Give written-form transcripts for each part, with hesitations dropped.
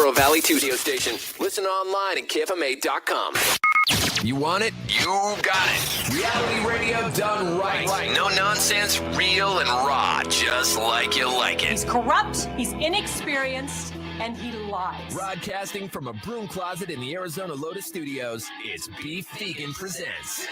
Oro Valley Studio Station. Listen online at KFMA.com. You want it? You got it. Reality radio done right. No nonsense, real and raw, just like you like it. He's corrupt, he's inexperienced, and he lies. Broadcasting from a broom closet in the Arizona Lotus Studios, it's Beef Vegan Presents.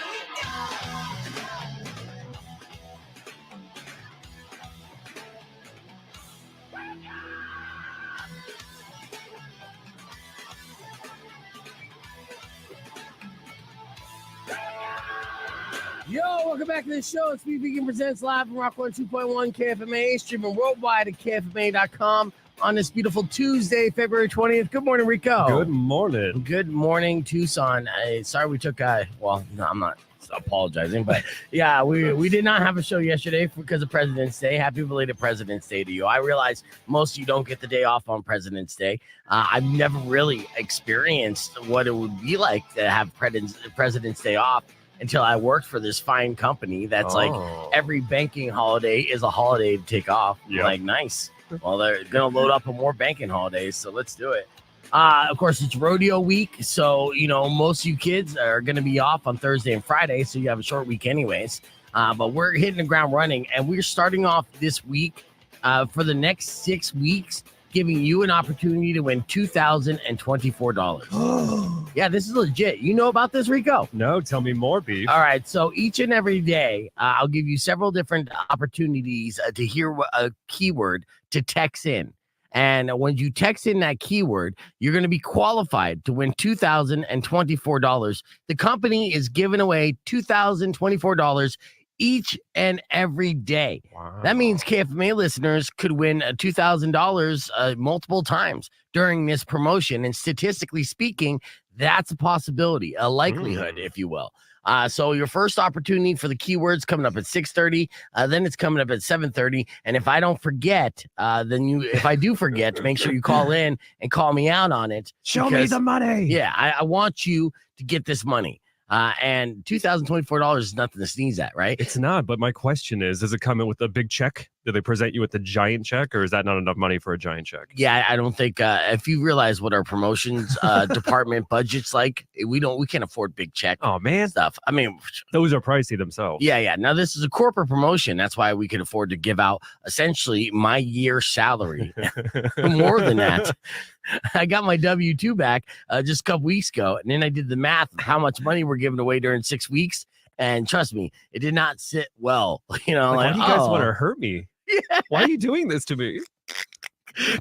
Yo, welcome back to the show. It's Beef Vegan Presents live from Rock 102.1 KFMA, streaming worldwide at KFMA.com on this beautiful Tuesday, February 20th. Good morning, Rico. Good morning. Good morning, Tucson. Sorry we took well, no, I'm not apologizing, but yeah, we did not have a show yesterday because of President's Day. Happy belated President's Day to you. I realize most of you don't get the day off on President's Day. I've never really experienced what it would be like to have President's Day off until I worked for this fine company that's like every banking holiday is a holiday to take off. Yep. Like, nice. Well, they're going to load up on more banking holidays, so let's do it. Of course, it's rodeo week, so, you know, most of you kids are going to be off on Thursday and Friday, so you have a short week anyways. But we're hitting the ground running, and we're starting off this week for the next 6 weeks, giving you an opportunity to win $2,024. Yeah, this is legit. You know about this, Rico? No, tell me more, Beef. All right, so each and every day, I'll give you several different opportunities to hear a keyword to text in. And when you text in that keyword, you're going to be qualified to win $2,024. The company is giving away $2,024 each and every day. Wow. That means KFMA listeners could win $2,000 multiple times during this promotion. And statistically speaking, that's a possibility, a likelihood, if you will. So your first opportunity for the keywords coming up at 6:30. Then it's coming up at 7:30. And if I don't forget, if I do forget, make sure you call in and call me out on it. Show me the money. Yeah, I want you to get this money. And $2,024 is nothing to sneeze at, right? It's not, but my question is, does it come in with a big check? Do they present you with a giant check, or is that not enough money for a giant check? Yeah, I don't think, if you realize what our promotions department budget's like, we can't afford big check stuff. I mean, those are pricey themselves. Yeah. Now, this is a corporate promotion. That's why we can afford to give out essentially my year's salary. More than that. I got my W-2 back just a couple weeks ago, and then I did the math of how much money we're giving away during 6 weeks. And trust me, it did not sit well. You know, why do you guys want to hurt me? Yeah. Why are you doing this to me?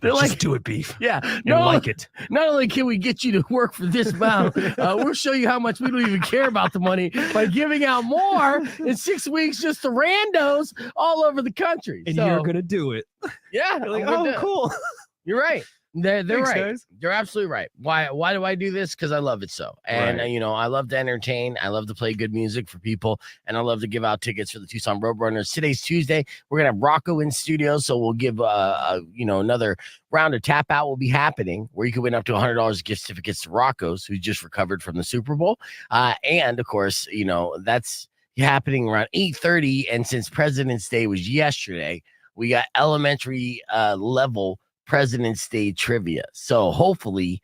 They're Just like, do it, Beef. Yeah. No, like it. Not only can we get you to work for this amount, we'll show you how much we don't even care about the money by giving out more in 6 weeks just to randos all over the country. And you're going to do it. Yeah. You're like, cool. You're right. They're Thanks, right. Guys. They're absolutely right. Why do I do this? Because I love it so. And, you know, I love to entertain. I love to play good music for people. And I love to give out tickets for the Tucson Roadrunners. Today's Tuesday. We're going to have Rocco in studio. So we'll give, another round of tap out will be happening where you can win up to $100 gift certificates to Rocco's, who just recovered from the Super Bowl. And, of course, you know, that's happening around 8:30. And since President's Day was yesterday, we got elementary level President's Day trivia. So hopefully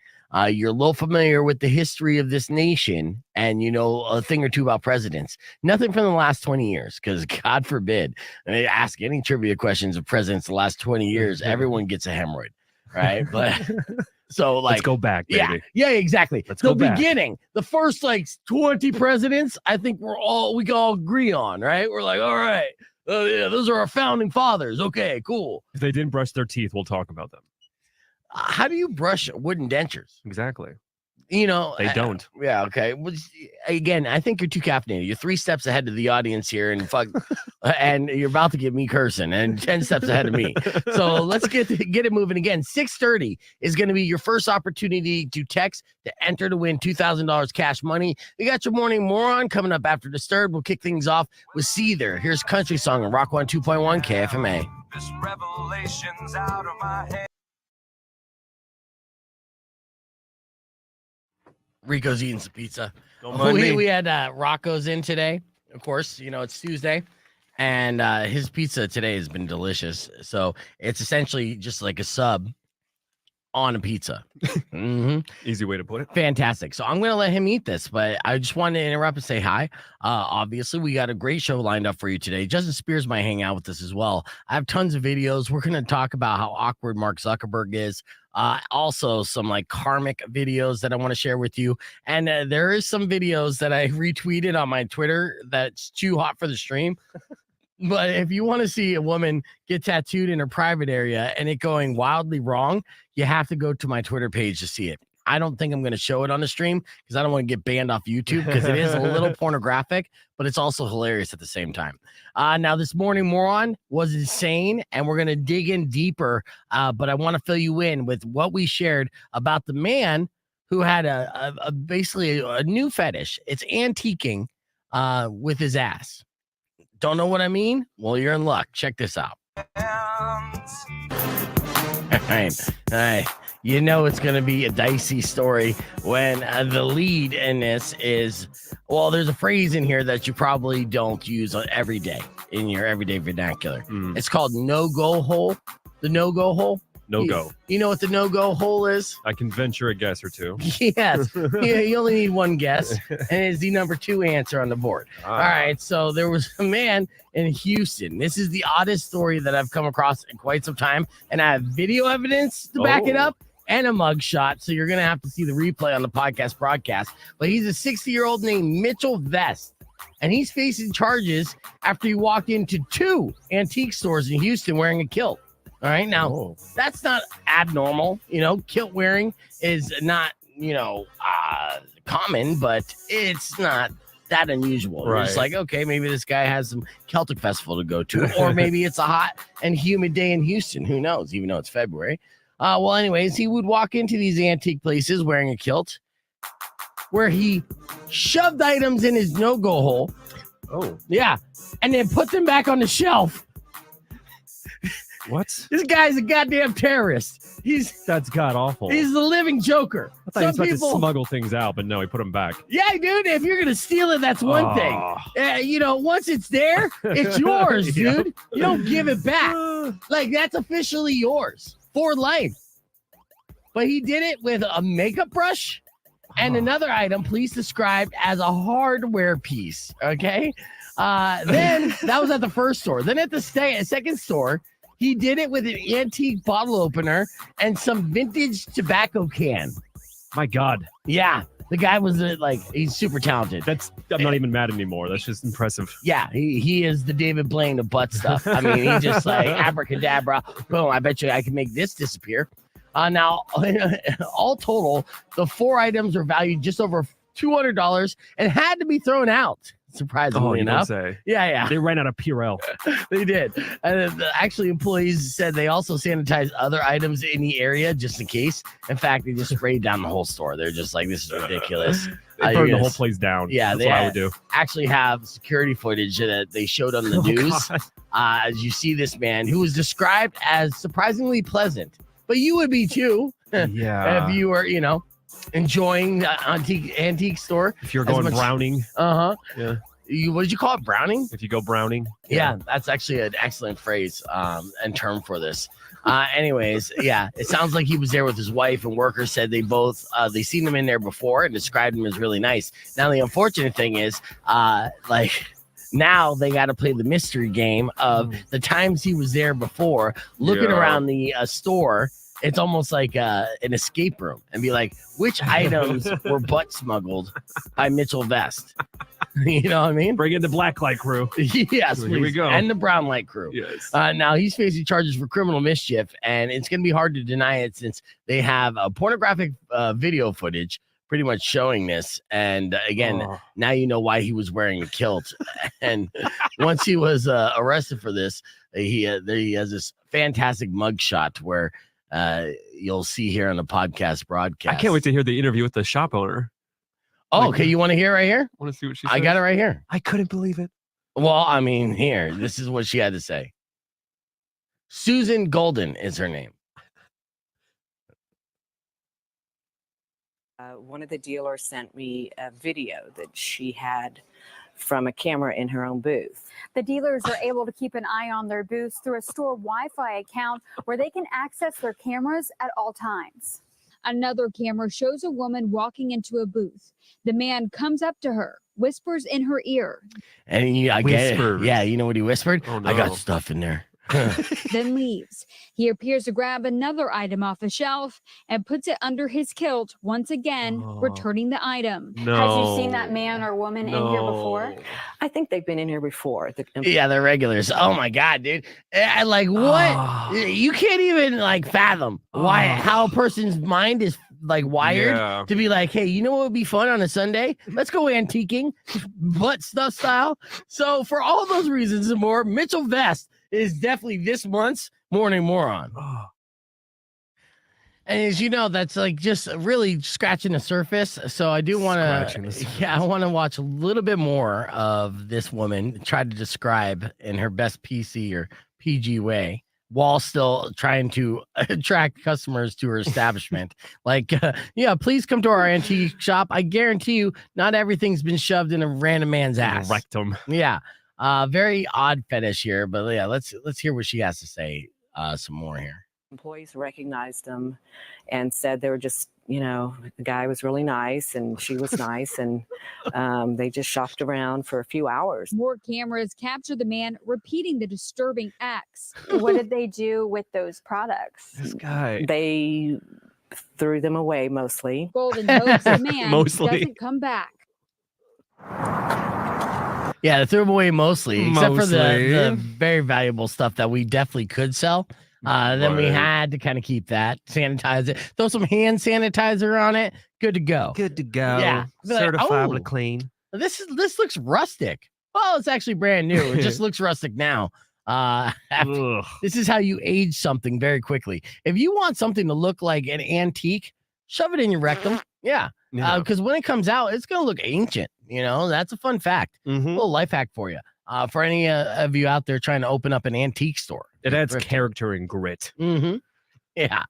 you're a little familiar with the history of this nation and you know a thing or two about presidents. Nothing from the last 20 years, because God forbid, ask any trivia questions of presidents the last 20 years, everyone gets a hemorrhoid, right? But so like, let's go back, baby. Yeah, exactly. Let's go back. Beginning, the first like 20 presidents, I think we can all agree on, right? We're like, all right. Yeah, those are our founding fathers. Okay, cool. If they didn't brush their teeth, we'll talk about them. How do you brush wooden dentures? Exactly. You know, they don't. Yeah. Okay. Well, again, I think you're too caffeinated. You're 3 steps ahead of the audience here, and and you're about to get me cursing, and 10 steps ahead of me. So let's get it moving again. 6:30 is going to be your first opportunity to text to enter to win $2,000 cash money. We got your morning moron coming up after Disturbed. We'll kick things off with Seether. Here's Country Song on Rock 102.1 KFMA. This revelation's out of my head. Rico's eating some pizza. We had Rocco's in today. Of course, you know, it's Tuesday. And his pizza today has been delicious. So it's essentially just like a sub on a pizza. hmm Easy way to put it. Fantastic. So I'm going to let him eat this, but I just wanted to interrupt and say hi. Obviously, we got a great show lined up for you today. Justin Spears might hang out with us as well. I have tons of videos. We're going to talk about how awkward Mark Zuckerberg is. Also, some like karmic videos that I want to share with you. And there is some videos that I retweeted on my Twitter that's too hot for the stream. But if you want to see a woman get tattooed in her private area and it going wildly wrong, you have to go to my Twitter page to see it. I don't think I'm going to show it on the stream because I don't want to get banned off YouTube because it is a little pornographic, but it's also hilarious at the same time. Now, this morning moron was insane, and we're going to dig in deeper, but I want to fill you in with what we shared about the man who had a basically a new fetish. It's antiquing with his ass. Don't know what I mean? Well, you're in luck. Check this out. All right. You know it's going to be a dicey story when the lead in this is, well, there's a phrase in here that you probably don't use every day in your everyday vernacular. It's called no-go hole. The no-go hole. No-go. You know what the no-go hole is? I can venture a guess or two. Yes. Yeah, you only need one guess, and it's the number 2 answer on the board. All right. So there was a man in Houston. This is the oddest story that I've come across in quite some time, and I have video evidence to back it up and a mug shot. So you're going to have to see the replay on the podcast broadcast. But he's a 60-year-old named Mitchell Vest, and he's facing charges after he walked into 2 antique stores in Houston wearing a kilt. All right. Now, that's not abnormal. You know, kilt wearing is not, common, but it's not that unusual. Right. It's like, okay, maybe this guy has some Celtic festival to go to, or maybe it's a hot and humid day in Houston. Who knows, even though it's February. Well, anyways, he would walk into these antique places wearing a kilt where he shoved items in his no-go hole. Oh. Yeah. And then put them back on the shelf. What? This guy's a goddamn terrorist. That's god awful. He's the living Joker. I thought he was about to smuggle things out, but no, he put them back. Yeah, dude. If you're gonna steal it, that's one thing. Once it's there, it's yours, dude. You don't give it back. Like that's officially yours for life. But he did it with a makeup brush and another item, police described as a hardware piece. Okay. Then that was at the first store. Then at the second store. He did it with an antique bottle opener and some vintage tobacco can. My God. Yeah. The guy was he's super talented. I'm not even mad anymore. That's just impressive. Yeah. He is the David Blaine of butt stuff. I mean, he just abracadabra. Boom. I bet you I can make this disappear. Now, all total, the 4 items are valued just over $200 and had to be thrown out. Surprisingly enough. Yeah. They ran out of Purell. They did. And actually, employees said they also sanitized other items in the area just in case. In fact, they just sprayed down the whole store. They're just like, this is ridiculous. They burned the whole place down. Yeah, that's what I would do. Actually have security footage that they showed on the news. As you see this man who was described as surprisingly pleasant. But you would be too. Yeah. If you were, enjoying the antique store. If you're going browning. Uh-huh. Yeah. What did you call it? Browning? If you go browning. Yeah, that's actually an excellent phrase and term for this. Anyways, yeah, it sounds like he was there with his wife, and workers said they both they seen him in there before and described him as really nice. Now the unfortunate thing is now they got to play the mystery game of the times he was there before, looking around the store. It's almost like an escape room and be like, which items were butt smuggled by Mitchell Vest? You know what I mean? Bring in the black light crew. Yes, here we go. And the brown light crew. Yes. Now he's facing charges for criminal mischief, and it's going to be hard to deny it since they have pornographic video footage pretty much showing this. And again, now you know why he was wearing a kilt. And once he was arrested for this, he has this fantastic mugshot where you'll see here on the podcast broadcast. I can't wait to hear the interview with the shop owner. Oh, okay. You want to hear it right here? I want to see what she says. I got it right here. I couldn't believe it. Well, I mean, here, this is what she had to say. Susan Golden is her name. One of the dealers sent me a video that she had from a camera in her own booth. The dealers are able to keep an eye on their booths through a store Wi-Fi account where they can access their cameras at all times. Another camera shows a woman walking into a booth. The man comes up to her, whispers in her ear. And I get it. Yeah, you know what he whispered? Oh, no. I got stuff in there. Then leaves. He appears to grab another item off the shelf and puts it under his kilt, once again, returning the item. No. Has you seen that man or woman in here before? I think they've been in here before. Yeah, they're regulars. Oh my God, dude. I like what? You can't even like fathom how a person's mind is like wired to be like, hey, you know what would be fun on a Sunday? Let's go antiquing, butt stuff style. So for all those reasons and more, Mitchell Vest is definitely this month's Morning Moron. And as you know, that's like just really scratching the surface. So I do want to, I want to watch a little bit more of this woman try to describe in her best PC or PG way, while still trying to attract customers to her establishment. Like, yeah, please come to our antique shop. I guarantee you, not everything's been shoved in a random man's ass. Rectum. Yeah. Very odd fetish here, but yeah, let's hear what she has to say some more here. Employees recognized them and said they were just, the guy was really nice and she was nice, and they just shopped around for a few hours. More cameras capture the man repeating the disturbing acts. What did they do with those products? This guy. They threw them away mostly. Golden hopes the man Mostly. doesn't come back. Yeah, they threw them away mostly, except for the very valuable stuff that we definitely could sell. Then we had to kind of keep that, sanitize it, throw some hand sanitizer on it. Good to go. Good to go. Yeah. Certifiably Like, clean. This looks rustic. Well, it's actually brand new. It just looks rustic now. This is how you age something very quickly. If you want something to look like an antique, shove it in your rectum. Yeah. Because when it comes out, it's going to look ancient. That's a fun fact. A little life hack for you. For any of you out there trying to open up an antique store. It adds character and grit. Yeah.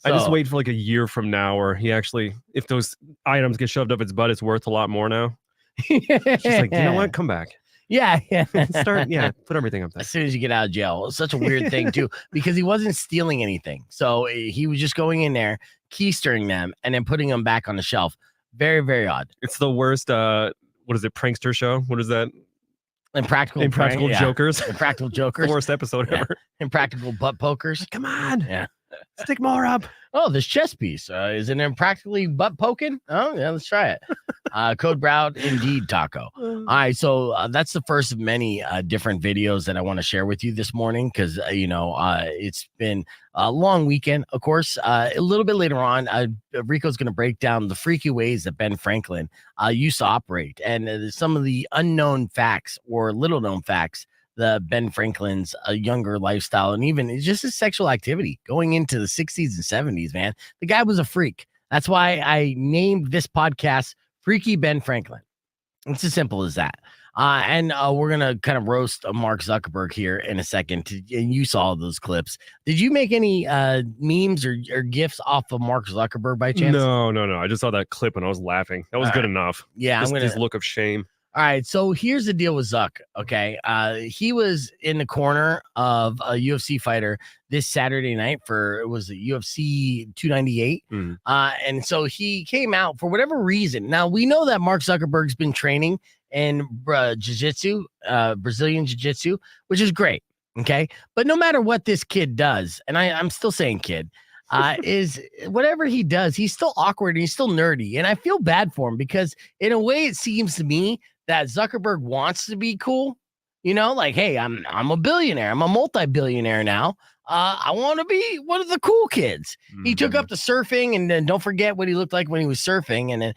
I just wait for like a year from now where he actually, if those items get shoved up its butt, it's worth a lot more now. She's like, you know what? Come back. Yeah. Put everything up there. As soon as you get out of jail. It's such a weird thing, too, because he wasn't stealing anything. So he was just going in there, keystering them, and then putting them back on the shelf. Very, very odd. It's the worst, what is it, prankster show? What is that? Impractical Jokers. Impractical Jokers. The worst episode ever. Impractical butt pokers. Come on. Yeah. Stick more up. Oh, this chess piece. Is it impractically butt poking? Oh, yeah, let's try it. Code Brown, indeed, taco. All right, so that's the first of many different videos that I want to share with you this morning because, it's been a long weekend, of course. A little bit later on, Rico's going to break down the freaky ways that Ben Franklin used to operate and some of the unknown facts or little known facts the Ben Franklin's younger lifestyle and even just his sexual activity going into the 60s and 70s, man. The guy was a freak. That's why I named this podcast Freaky Ben Franklin. It's as simple as that. And we're going to kind of roast Mark Zuckerberg here in a second. And you saw those clips. Did you make any memes or GIFs off of Mark Zuckerberg by chance? No. I just saw that clip and I was laughing. That was good enough. Yeah. His look of shame. All right, so here's the deal with Zuck, okay? He was in the corner of a UFC fighter this Saturday night it was the UFC 298. And so he came out for whatever reason. Now, we know that Mark Zuckerberg's been training in jiu-jitsu, Brazilian jiu-jitsu, which is great, okay? But no matter what this kid does, and I'm still saying kid, is whatever he does, he's still awkward and he's still nerdy. And I feel bad for him because in a way it seems to me that Zuckerberg wants to be cool, like, hey, I'm a billionaire. I'm a multi-billionaire now. I want to be one of the cool kids. He took up the surfing and then don't forget what he looked like when he was surfing. And then,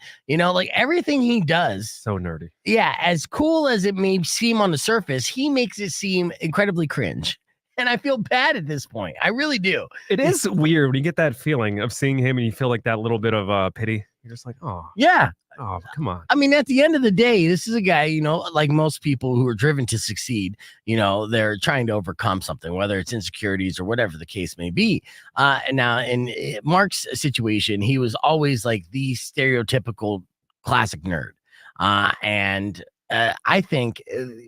like everything he does. So nerdy. Yeah. As cool as it may seem on the surface, he makes it seem incredibly cringe. And I feel bad at this point. I really do. It is weird when you get that feeling of seeing him and you feel like that little bit of pity. You're just like, oh. Yeah. Oh, come on. I mean, at the end of the day, this is a guy, like most people who are driven to succeed, they're trying to overcome something, whether it's insecurities or whatever the case may be. And now in Mark's situation, he was always like the stereotypical classic nerd. And I think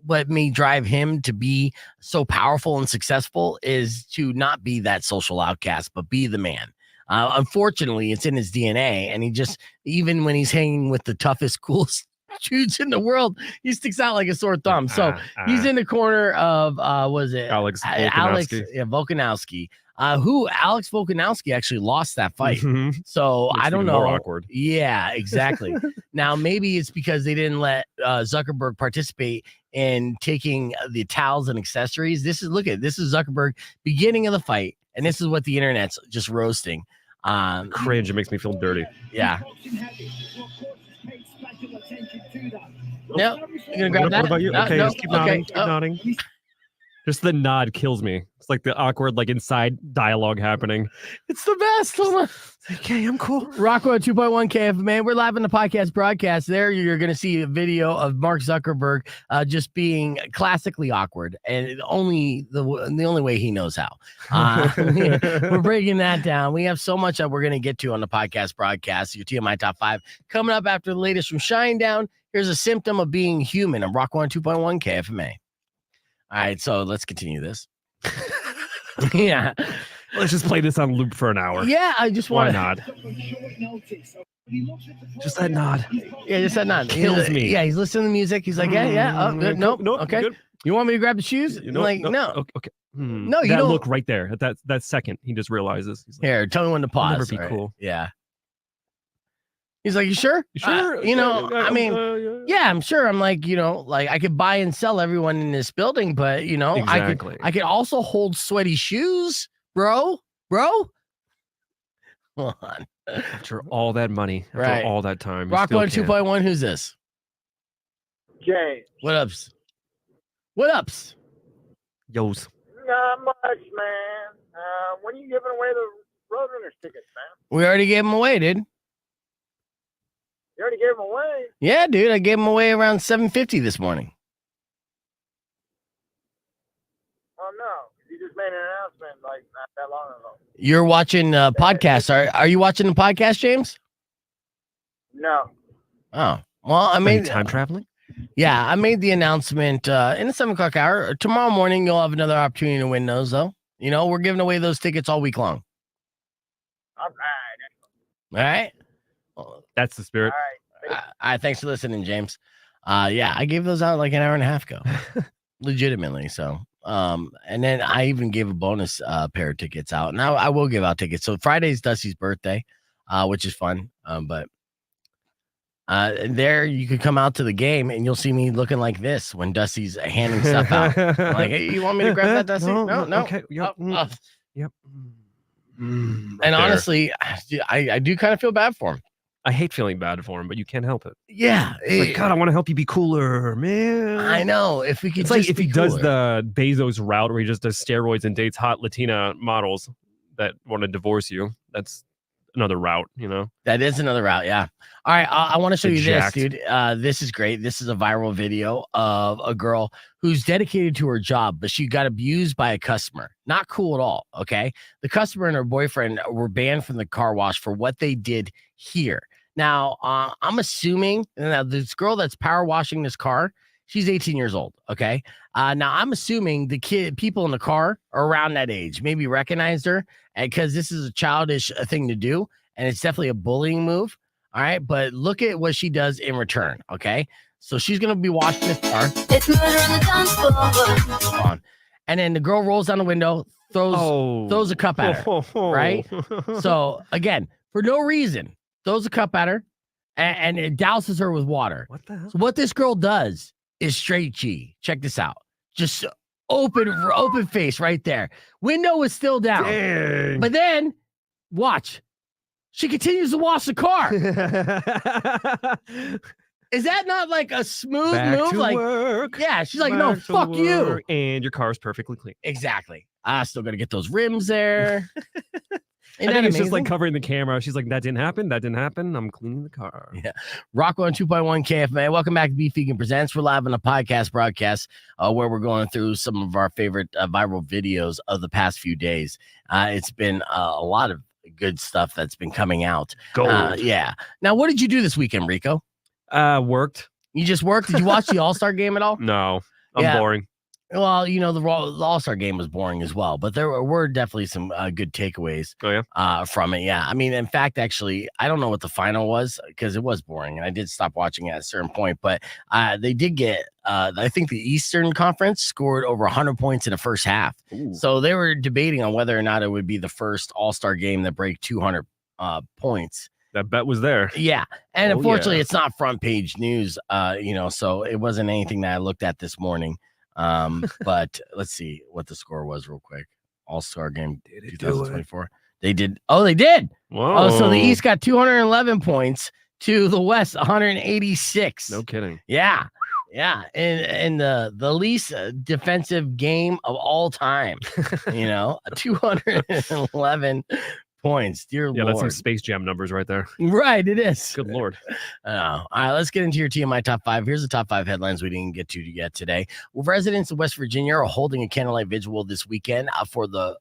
what may drive him to be so powerful and successful is to not be that social outcast, but be the man. Unfortunately, it's in his DNA, and he just, even when he's hanging with the toughest, coolest dudes in the world, he sticks out like a sore thumb. So he's in the corner of was it Alex Volkanovski, who Alex Volkanovski actually lost that fight. Mhm. So Makes I it don't even know. more awkward. Yeah, exactly. Now maybe it's because they didn't let Zuckerberg participate in taking the towels and accessories. This is Zuckerberg beginning of the fight, and this is what the internet's just roasting. Cringe. It makes me feel dirty. Yeah. No, you gonna grab What that? about you? Okay, no, just keep nodding. okay. Keep nodding. Just the nod kills me. It's like the awkward, like inside dialogue happening. It's the best. Hold on. Okay, I'm cool. Rockwell 2.1 KFMA. We're live in the podcast broadcast. There, you're going to see a video of Mark Zuckerberg just being classically awkward, and the only way he knows how. We're breaking that down. We have so much that we're going to get to on the podcast broadcast. Your TMI Top 5 coming up after the latest from Shinedown. Here's a symptom of being human. I'm Rockwell 2.1 KFMA. All right, so let's continue this. Yeah. Let's just play this on loop for an hour. Yeah, I just want Why not? Just that nod. Yeah, just that nod. Kills me. Yeah, he's listening to music. He's like, yeah. Oh, good. Nope. Nope. Okay. Good. You want me to grab the shoes? You know, like, no. Okay. No, you that don't. look right there. At that second, he just realizes. He's like, Here, tell me when to pause. never be All right. cool. Yeah. He's like, you sure? You sure? I mean, yeah, I'm sure. I'm like, like I could buy and sell everyone in this building, but Exactly. I could also hold sweaty shoes, bro. Hold on. After all that money, after Right. all that time, Rock 1 2.1. Who's this? Jay. What ups? What ups? Yos. Not much, man. When you giving away the Roadrunners tickets, man? We already gave them away, dude. You already gave them away. Yeah, dude. I gave them away around 7:50 this morning. Oh no, you just made an announcement like not that long ago. You're watching podcasts. Are you watching the podcast, James? No. Oh, well, I made time traveling. Yeah, I made the announcement in the 7:00 hour. Tomorrow morning, you'll have another opportunity to win those, though. We're giving away those tickets all week long. All right. All right. That's the spirit. All right. All right. Thanks for listening, James. Yeah, I gave those out like an hour and a half ago, legitimately. So, and then I even gave a bonus pair of tickets out. Now I will give out tickets. So Friday's Dusty's birthday, which is fun. But there you could come out to the game and you'll see me looking like this when Dusty's handing stuff out. I'm like, hey, you want me to grab that, Dusty? No. Okay. Yep. Yep. And honestly, I do kind of feel bad for him. I hate feeling bad for him, but you can't help it. Yeah. It's like, God, I want to help you be cooler, man. I know. If we could, it's like if he does the Bezos route where he just does steroids and dates hot Latina models that want to divorce you. That's another route, That is another route. Yeah. All right. I want to show you jacked. this, dude. This is great. This is a viral video of a girl who's dedicated to her job, but she got abused by a customer. Not cool at all. Okay. The customer and her boyfriend were banned from the car wash for what they did here. Now, I'm assuming that this girl that's power washing this car, she's 18 years old. Okay. Now I'm assuming the people in the car are around that age, maybe recognized her, because this is a childish thing to do. And it's definitely a bullying move. All right. But look at what she does in return. Okay. So she's going to be washing this car. It's murder on the dance floor. And then the girl rolls down the window, throws a cup at her. Right. So again, for no reason, throws a cup at her and it douses her with water. What the hell? So what this girl does is straight G. Check this out. Just open face right there. Window is still down. Dang. But then, watch. She continues to wash the car. Is that not like a smooth Back move? to Like, work. yeah, she's like, Back no, to fuck you. work. And your car's perfectly clean. Exactly. I still got to get those rims there. I think it's just like covering the camera. She's like, that didn't happen. I'm cleaning the car. Yeah. Rock 1 2.1 KFMA. Welcome back to Beef Vegan Presents. We're live on a podcast broadcast where we're going through some of our favorite viral videos of the past few days. It's been a lot of good stuff that's been coming out. Gold. Yeah. Now, what did you do this weekend, Rico? Worked. You just worked? Did you watch the All-Star game at all? No, I'm Yeah. boring. Well, the All-Star game was boring as well, but there were definitely some good takeaways from it. Yeah. I mean, in fact, actually, I don't know what the final was because it was boring and I did stop watching at a certain point, but they did get, I think the Eastern Conference scored over 100 points in the first half. Ooh. So they were debating on whether or not it would be the first All-Star game that break 200 points. That bet was there. Yeah. And Oh, unfortunately, yeah. it's not front page news, so it wasn't anything that I looked at this morning. But let's see what the score was real quick. All-Star game 2024. They did. Oh, they did. Whoa. Oh, so the East got 211 points to the West 186. No kidding. Yeah. Yeah. And the least defensive game of all time, 211 points. Dear Yeah, Lord. that's some Space Jam numbers right there. Right, it is. Good Lord. All right, let's get into your TMI top 5. Here's the top 5 headlines we didn't get to yet today. Well, residents of West Virginia are holding a candlelight vigil this weekend for a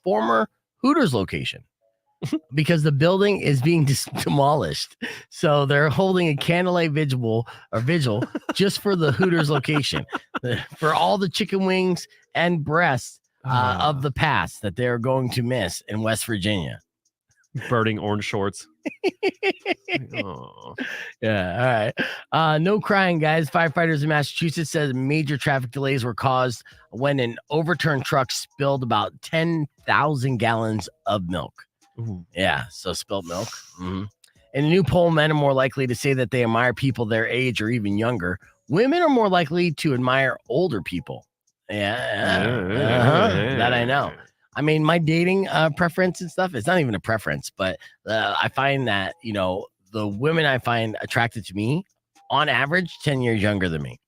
former Hooters location because the building is being demolished. So they're holding a candlelight vigil just for the Hooters location, for all the chicken wings and breasts of the past that they're going to miss in West Virginia. Burning orange shorts. Oh. Yeah. All right. No crying, guys. Firefighters in Massachusetts said major traffic delays were caused when an overturned truck spilled about 10,000 gallons of milk. Ooh. Yeah. So spilled milk. Mm-hmm. In a new poll, men are more likely to say that they admire people their age or even younger. Women are more likely to admire older people. Yeah. That I know. I mean, my dating preference and stuff, it's not even a preference, but I find that, the women I find attracted to me, on average, 10 years younger than me.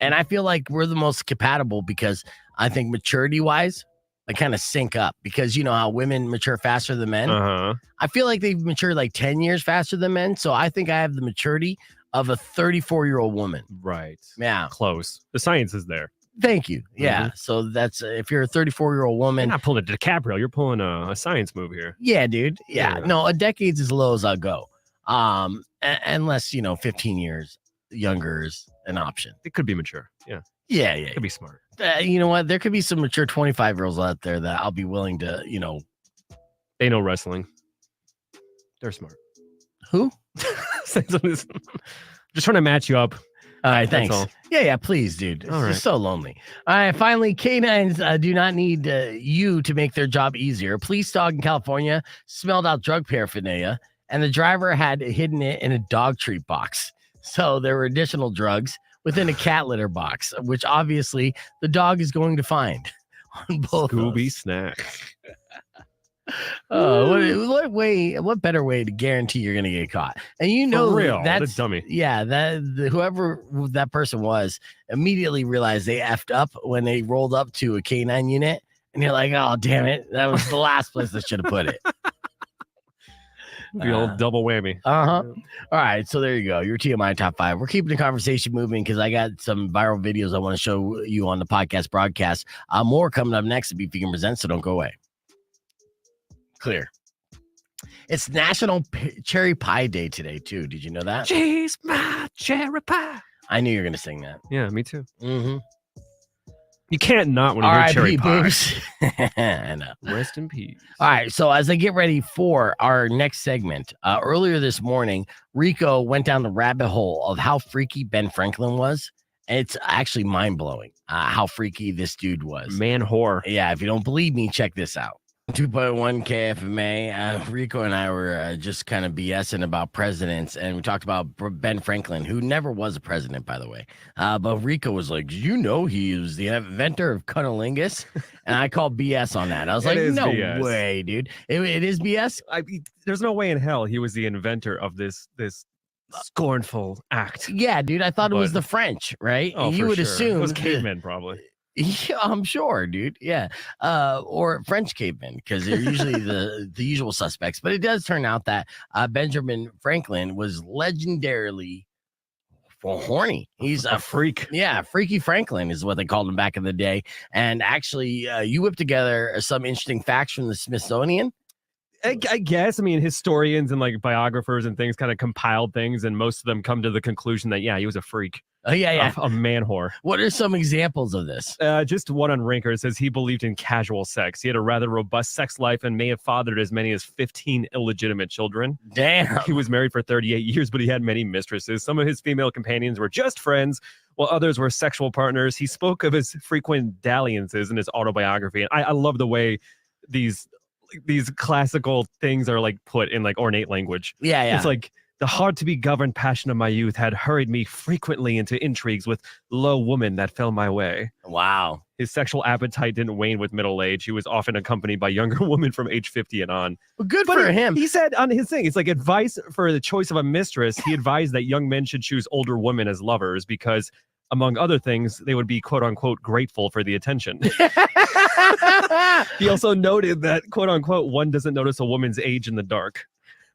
And I feel like we're the most compatible because I think maturity-wise, I kind of sync up because you know how women mature faster than men? Uh-huh. I feel like they've matured like 10 years faster than men. So I think I have the maturity of a 34-year-old woman. Right. Yeah. Close. The science is there. Thank you. Yeah. So that's if you're a 34-year-old woman. You're not pulling a DiCaprio. You're pulling a science move here. Yeah, dude. Yeah. No, a decade's as low as I'll go. Unless, 15 years younger is an option. It could be mature. Yeah. Yeah. It could be smart. You know what? There could be some mature 25-year-olds out there that I'll be willing to, They know wrestling. They're smart. Who? Just trying to match you up. All right, thanks. All. Yeah, please, dude. It's all right. just so lonely. All right, finally, canines do not need you to make their job easier. A police dog in California smelled out drug paraphernalia, and the driver had hidden it in a dog treat box. So there were additional drugs within a cat litter box, which obviously the dog is going to find on both. Scooby snacks. What better way to guarantee you're gonna get caught? And For real, that's what a dummy. Yeah, whoever that person was immediately realized they effed up when they rolled up to a canine unit, and you're like, oh damn it, that was the last place I should have put it. The old double whammy. All right, so there you go. Your TMI top 5. We're keeping the conversation moving because I got some viral videos I want to show you on the podcast broadcast. More coming up next to Be Vegan Presents, so don't go away. Clear. It's National Cherry Pie Day today, too. Did you know that? She's my cherry pie. I knew you were going to sing that. Yeah, me too. Mm-hmm. You can't not when you hear cherry pie. I know. Rest in peace. All right. So as I get ready for our next segment, earlier this morning, Rico went down the rabbit hole of how freaky Ben Franklin was. It's actually mind-blowing how freaky this dude was. Man whore. Yeah. If you don't believe me, check this out. 2.1 KFMA. Rico and I were just kind of BSing about presidents, and we talked about Ben Franklin, who never was a president, by the way. But Rico was like, "Did you know he was the inventor of cunnilingus?" And I called BS on that. I was like, "No BS. way, dude! It is BS." There's no way in hell he was the inventor of this scornful act. Yeah, dude. I thought it was the French, right? Oh, you for would sure. assume It was cavemen, probably. Yeah, I'm sure, dude. Yeah. Or French cavemen, because they're usually the usual suspects. But it does turn out that Benjamin Franklin was legendarily horny. He's a freak. Yeah, Freaky Franklin is what they called him back in the day. And actually, you whipped together some interesting facts from the Smithsonian. I guess. I mean, historians and like biographers and things kind of compiled things, and most of them come to the conclusion that he was a freak. Oh yeah. A man whore. What are some examples of this? Just one on Rinker. It says he believed in casual sex. He had a rather robust sex life and may have fathered as many as 15 illegitimate children. Damn. He was married for 38 years, but he had many mistresses. Some of his female companions were just friends, while others were sexual partners. He spoke of his frequent dalliances in his autobiography. And I love the way these classical things are like put in like ornate language. Yeah. It's like, the hard-to-be-governed passion of my youth had hurried me frequently into intrigues with low women that fell my way. Wow. His sexual appetite didn't wane with middle age. He was often accompanied by younger women from age 50 and on. Well, good for him. He said on his thing, it's like advice for the choice of a mistress. He advised that young men should choose older women as lovers because, among other things, they would be quote-unquote grateful for the attention. He also noted that quote-unquote one doesn't notice a woman's age in the dark.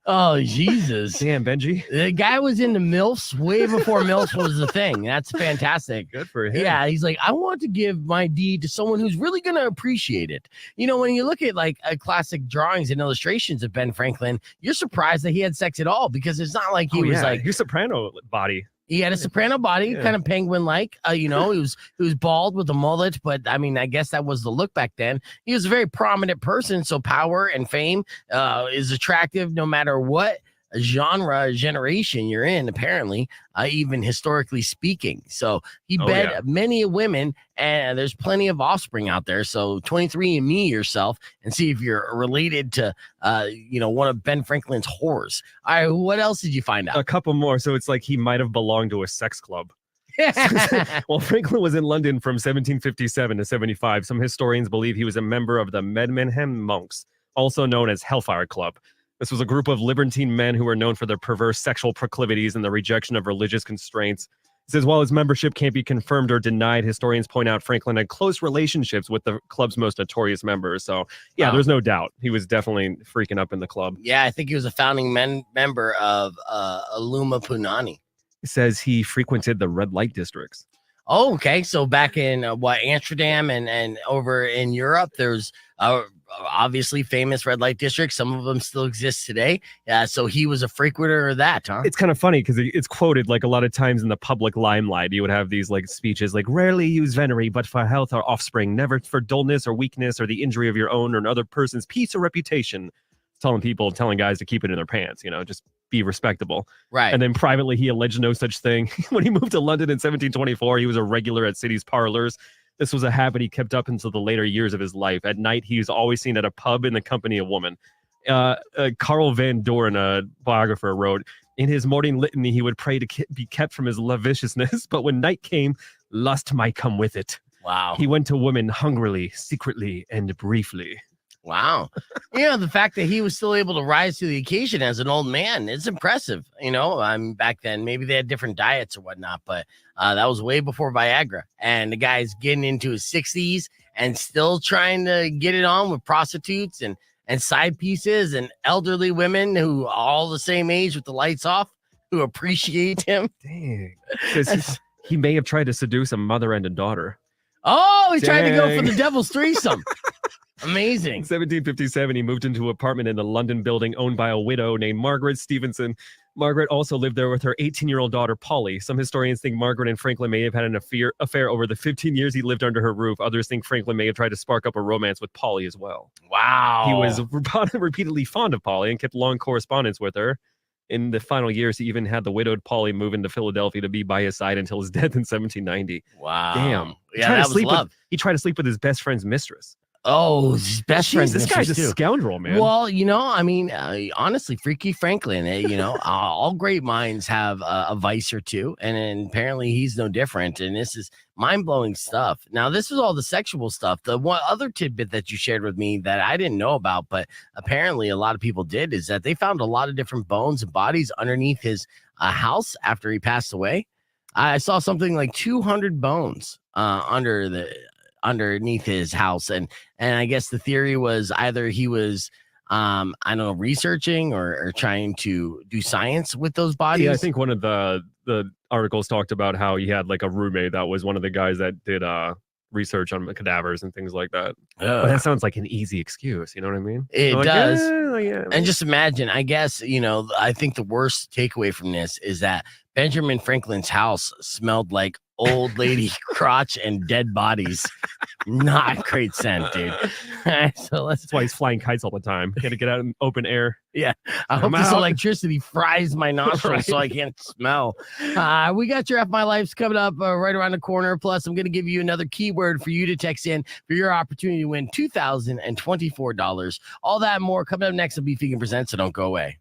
Oh, Jesus. Damn, Benji. The guy was into MILFs way before MILFs was the thing. That's fantastic. Good for him. Yeah, he's like, I want to give my deed to someone who's really going to appreciate it. You know, when you look at like classic drawings and illustrations of Ben Franklin, you're surprised that he had sex at all because it's not like he was like... He's soprano body. He had a soprano body, kind of penguin-like. He was bald with a mullet, but I mean, I guess that was the look back then. He was a very prominent person, so power and fame is attractive no matter what genre generation you're in, apparently, even historically speaking. So he bed many women, and there's plenty of offspring out there. So 23andMe yourself and see if you're related to one of Ben Franklin's whores. All right, what else did you find out? A couple more. So it's like he might have belonged to a sex club. Well, Franklin was in London from 1757 to 75. Some historians believe he was a member of the Medmenham monks, also known as Hellfire Club. This was a group of libertine men who were known for their perverse sexual proclivities and the rejection of religious constraints. It says, while his membership can't be confirmed or denied, historians point out Franklin had close relationships with the club's most notorious members. So, there's no doubt. He was definitely freaking up in the club. Yeah, I think he was a founding member of Aluma Punani. It says he frequented the red light districts. Oh, okay. So back in Amsterdam and over in Europe, there's obviously famous red light districts. Some of them still exist today. So he was a frequenter of that, huh? It's kind of funny because it's quoted like a lot of times in the public limelight. You would have these like speeches like, rarely use venery, but for health or offspring, never for dullness or weakness or the injury of your own or another person's peace or reputation. Telling guys to keep it in their pants, just be respectable. Right. And then privately, he alleged no such thing. When he moved to London in 1724, he was a regular at city's parlors. This was a habit he kept up until the later years of his life. At night, he was always seen at a pub in the company of women. Carl Van Doren, a biographer, wrote, in his morning litany, he would pray to be kept from his lasciviousness, but when night came, lust might come with it. Wow. He went to women hungrily, secretly, and briefly. Wow. The fact that he was still able to rise to the occasion as an old man, it's impressive. Back then, maybe they had different diets or whatnot, but that was way before Viagra. And the guy's getting into his 60s and still trying to get it on with prostitutes and side pieces and elderly women who are all the same age with the lights off, who appreciate him. Dang. Because he may have tried to seduce a mother and a daughter. Oh, he tried to go for the devil's threesome. Amazing. In 1757, he moved into an apartment in the London building owned by a widow named Margaret Stevenson. Margaret also lived there with her 18-year-old daughter, Polly. Some historians think Margaret and Franklin may have had an affair over the 15 years he lived under her roof. Others think Franklin may have tried to spark up a romance with Polly as well. Wow. He was repeatedly fond of Polly and kept long correspondence with her. In the final years, he even had the widowed Polly move into Philadelphia to be by his side until his death in 1790. Wow. Damn. Yeah, that was love. He tried to sleep with his best friend's mistress. Oh, his best friend. This guy's a scoundrel, man. Well, honestly, Freaky Franklin, all great minds have a vice or two. And apparently he's no different. And this is mind-blowing stuff. Now, this is all the sexual stuff. The one other tidbit that you shared with me that I didn't know about, but apparently a lot of people did, is that they found a lot of different bones and bodies underneath his house after he passed away. I saw something like 200 bones underneath his house, and I guess the theory was either he was researching or trying to do science with those bodies. Yeah, I think one of the articles talked about how he had like a roommate that was one of the guys that did research on cadavers and things like that. But that sounds like an easy excuse. You know what I mean? It Like, does. yeah. And just imagine, I guess, I think the worst takeaway from this is that Benjamin Franklin's house smelled like old lady crotch and dead bodies. Not great scent, dude. So That's why he's flying kites all the time. Got to get out in open air. Yeah. I hope this electricity fries my nostrils so I can't smell. We got your F My Life's coming up right around the corner. Plus, I'm going to give you another keyword for you to text in for your opportunity to win $2,024. All that and more coming up next on Beef Vegan Presents, so don't go away.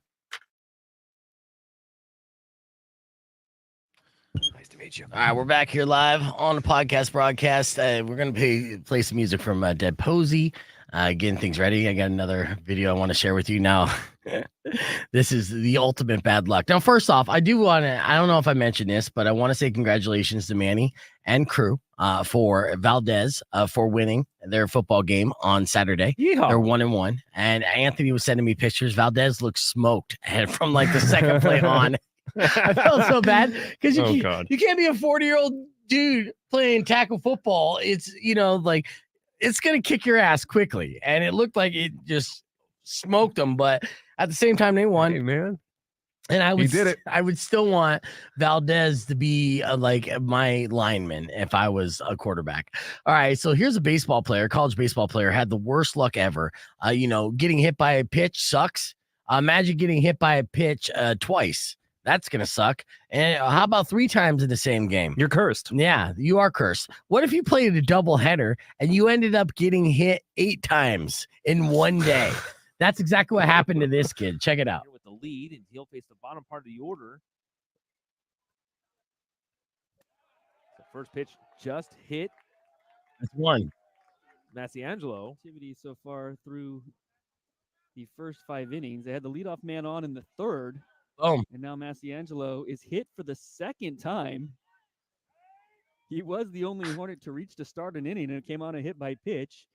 Nice to meet you. All right, we're back here live on the podcast broadcast. We're going to play some music from Dead Posey, getting things ready. I got another video I want to share with you now. This is the ultimate bad luck. Now, first off, I don't know if I mentioned this, but I want to say congratulations to Manny and crew for Valdez for winning their football game on Saturday. Yeehaw. They're 1-1. And Anthony was sending me pictures. Valdez looks smoked and from like the second play on. I felt so bad because you can't be a 40-year-old dude playing tackle football. It's it's gonna kick your ass quickly, and it looked like it just smoked them. But at the same time, they won. Hey, man. And I did it. I would still want Valdez to be like my lineman if I was a quarterback. All right, so here's a college baseball player, had the worst luck ever. Getting hit by a pitch sucks. Imagine getting hit by a pitch twice. That's going to suck. And how about 3 times in the same game? You're cursed. Yeah, you are cursed. What if you played a double header and you ended up getting hit 8 times in one day? That's exactly what happened to this kid. Check it out. With the lead, and he'll face the bottom part of the order. The first pitch just hit. That's one. Massiangelo. Activity so far through the first 5 innings. They had the leadoff man on in the third. Oh. And now Massiangelo is hit for the second time. He was the only Hornet to reach to start an inning, and it came on a hit by pitch.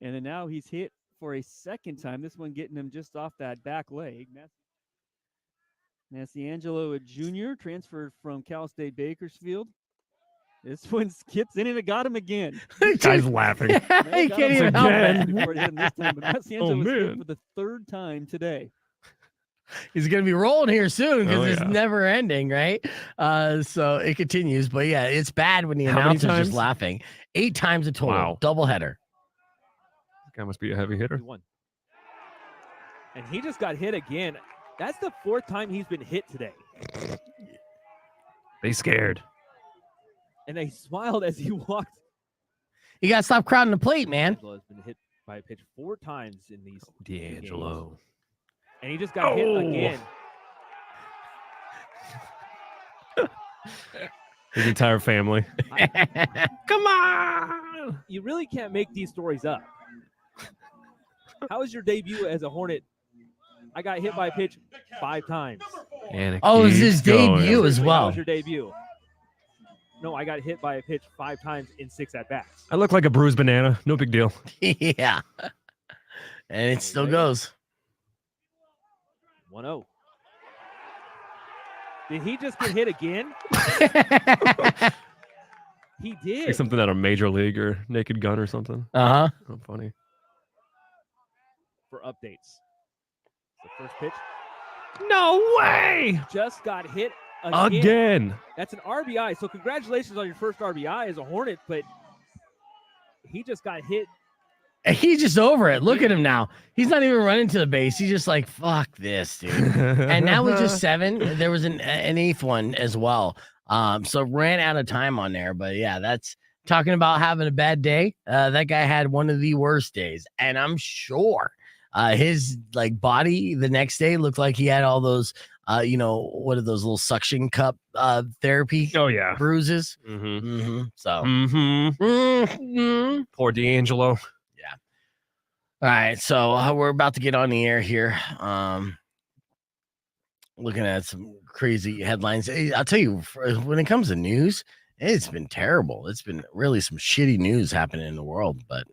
And then now he's hit for a second time. This one getting him just off that back leg. Massiangelo, a junior, transferred from Cal State Bakersfield. This one skips in and it got him again. Guy's laughing. He can't even help it. Before it hit him this time, but Massiangelo was hit for the 3rd time today. He's going to be rolling here soon because it's yeah. never ending, right? So it continues. But yeah, it's bad when the announcer's just laughing. 8 times a total. Wow. Doubleheader. This guy must be a heavy hitter. And he just got hit again. That's the 4th time he's been hit today. They scared. And they smiled as he walked. You got to stop crowding the plate, man. Has been hit by a pitch 4 times in these. D'Angelo. Games. And he just got hit again. His entire family. Come on! You really can't make these stories up. How was your debut as a Hornet? I got hit by a pitch 5 times. And it was his debut as well. How was your debut? No, I got hit by a pitch 5 times in 6 at-bats. I look like a bruised banana. No big deal. Yeah. And it still goes. 1-0. Did he just get hit again? He did. Like something out of Major League or Naked Gun or something. Uh-huh. Oh, funny. For updates. The first pitch. No way! Just got hit again. That's an RBI. So congratulations on your first RBI as a Hornet, but he just got hit. He's just over it. Look at him now. He's not even running to the base. He's just like, fuck this, dude. And now with just 7, there was an 8th one as well. So ran out of time on there. But yeah, that's talking about having a bad day. That guy had one of the worst days. And I'm sure his body the next day looked like he had all those, what are those little suction cup therapy? Oh, yeah. Bruises. Mm-hmm. Mm-hmm. So. Mm-hmm. Poor D'Angelo. All right, so we're about to get on the air here. Looking at some crazy headlines. I'll tell you, when it comes to news, it's been terrible. It's been really some shitty news happening in the world. But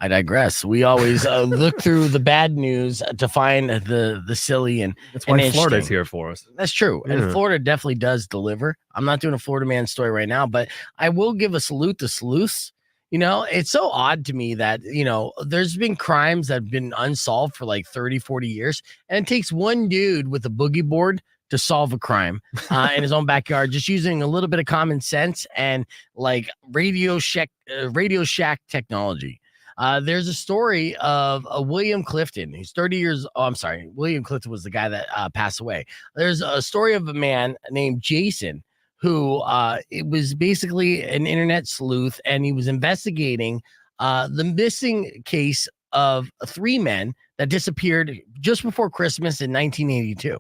I digress. We always look through the bad news to find the silly and that's why and Florida's interesting. here for us. That's true. Yeah. And Florida definitely does deliver. I'm not doing a Florida man story right now, but I will give a salute to sleuths. You know, it's so odd to me that, you know, there's been crimes that have been unsolved for like 30, 40 years. And it takes one dude with a boogie board to solve a crime in his own backyard, just using a little bit of common sense and like Radio Shack technology. There's a story of William Clifton. He's 30 years. Oh, I'm sorry. William Clifton was the guy that passed away. There's a story of a man named Jason who it was basically an internet sleuth, and he was investigating the missing case of 3 men that disappeared just before Christmas in 1982.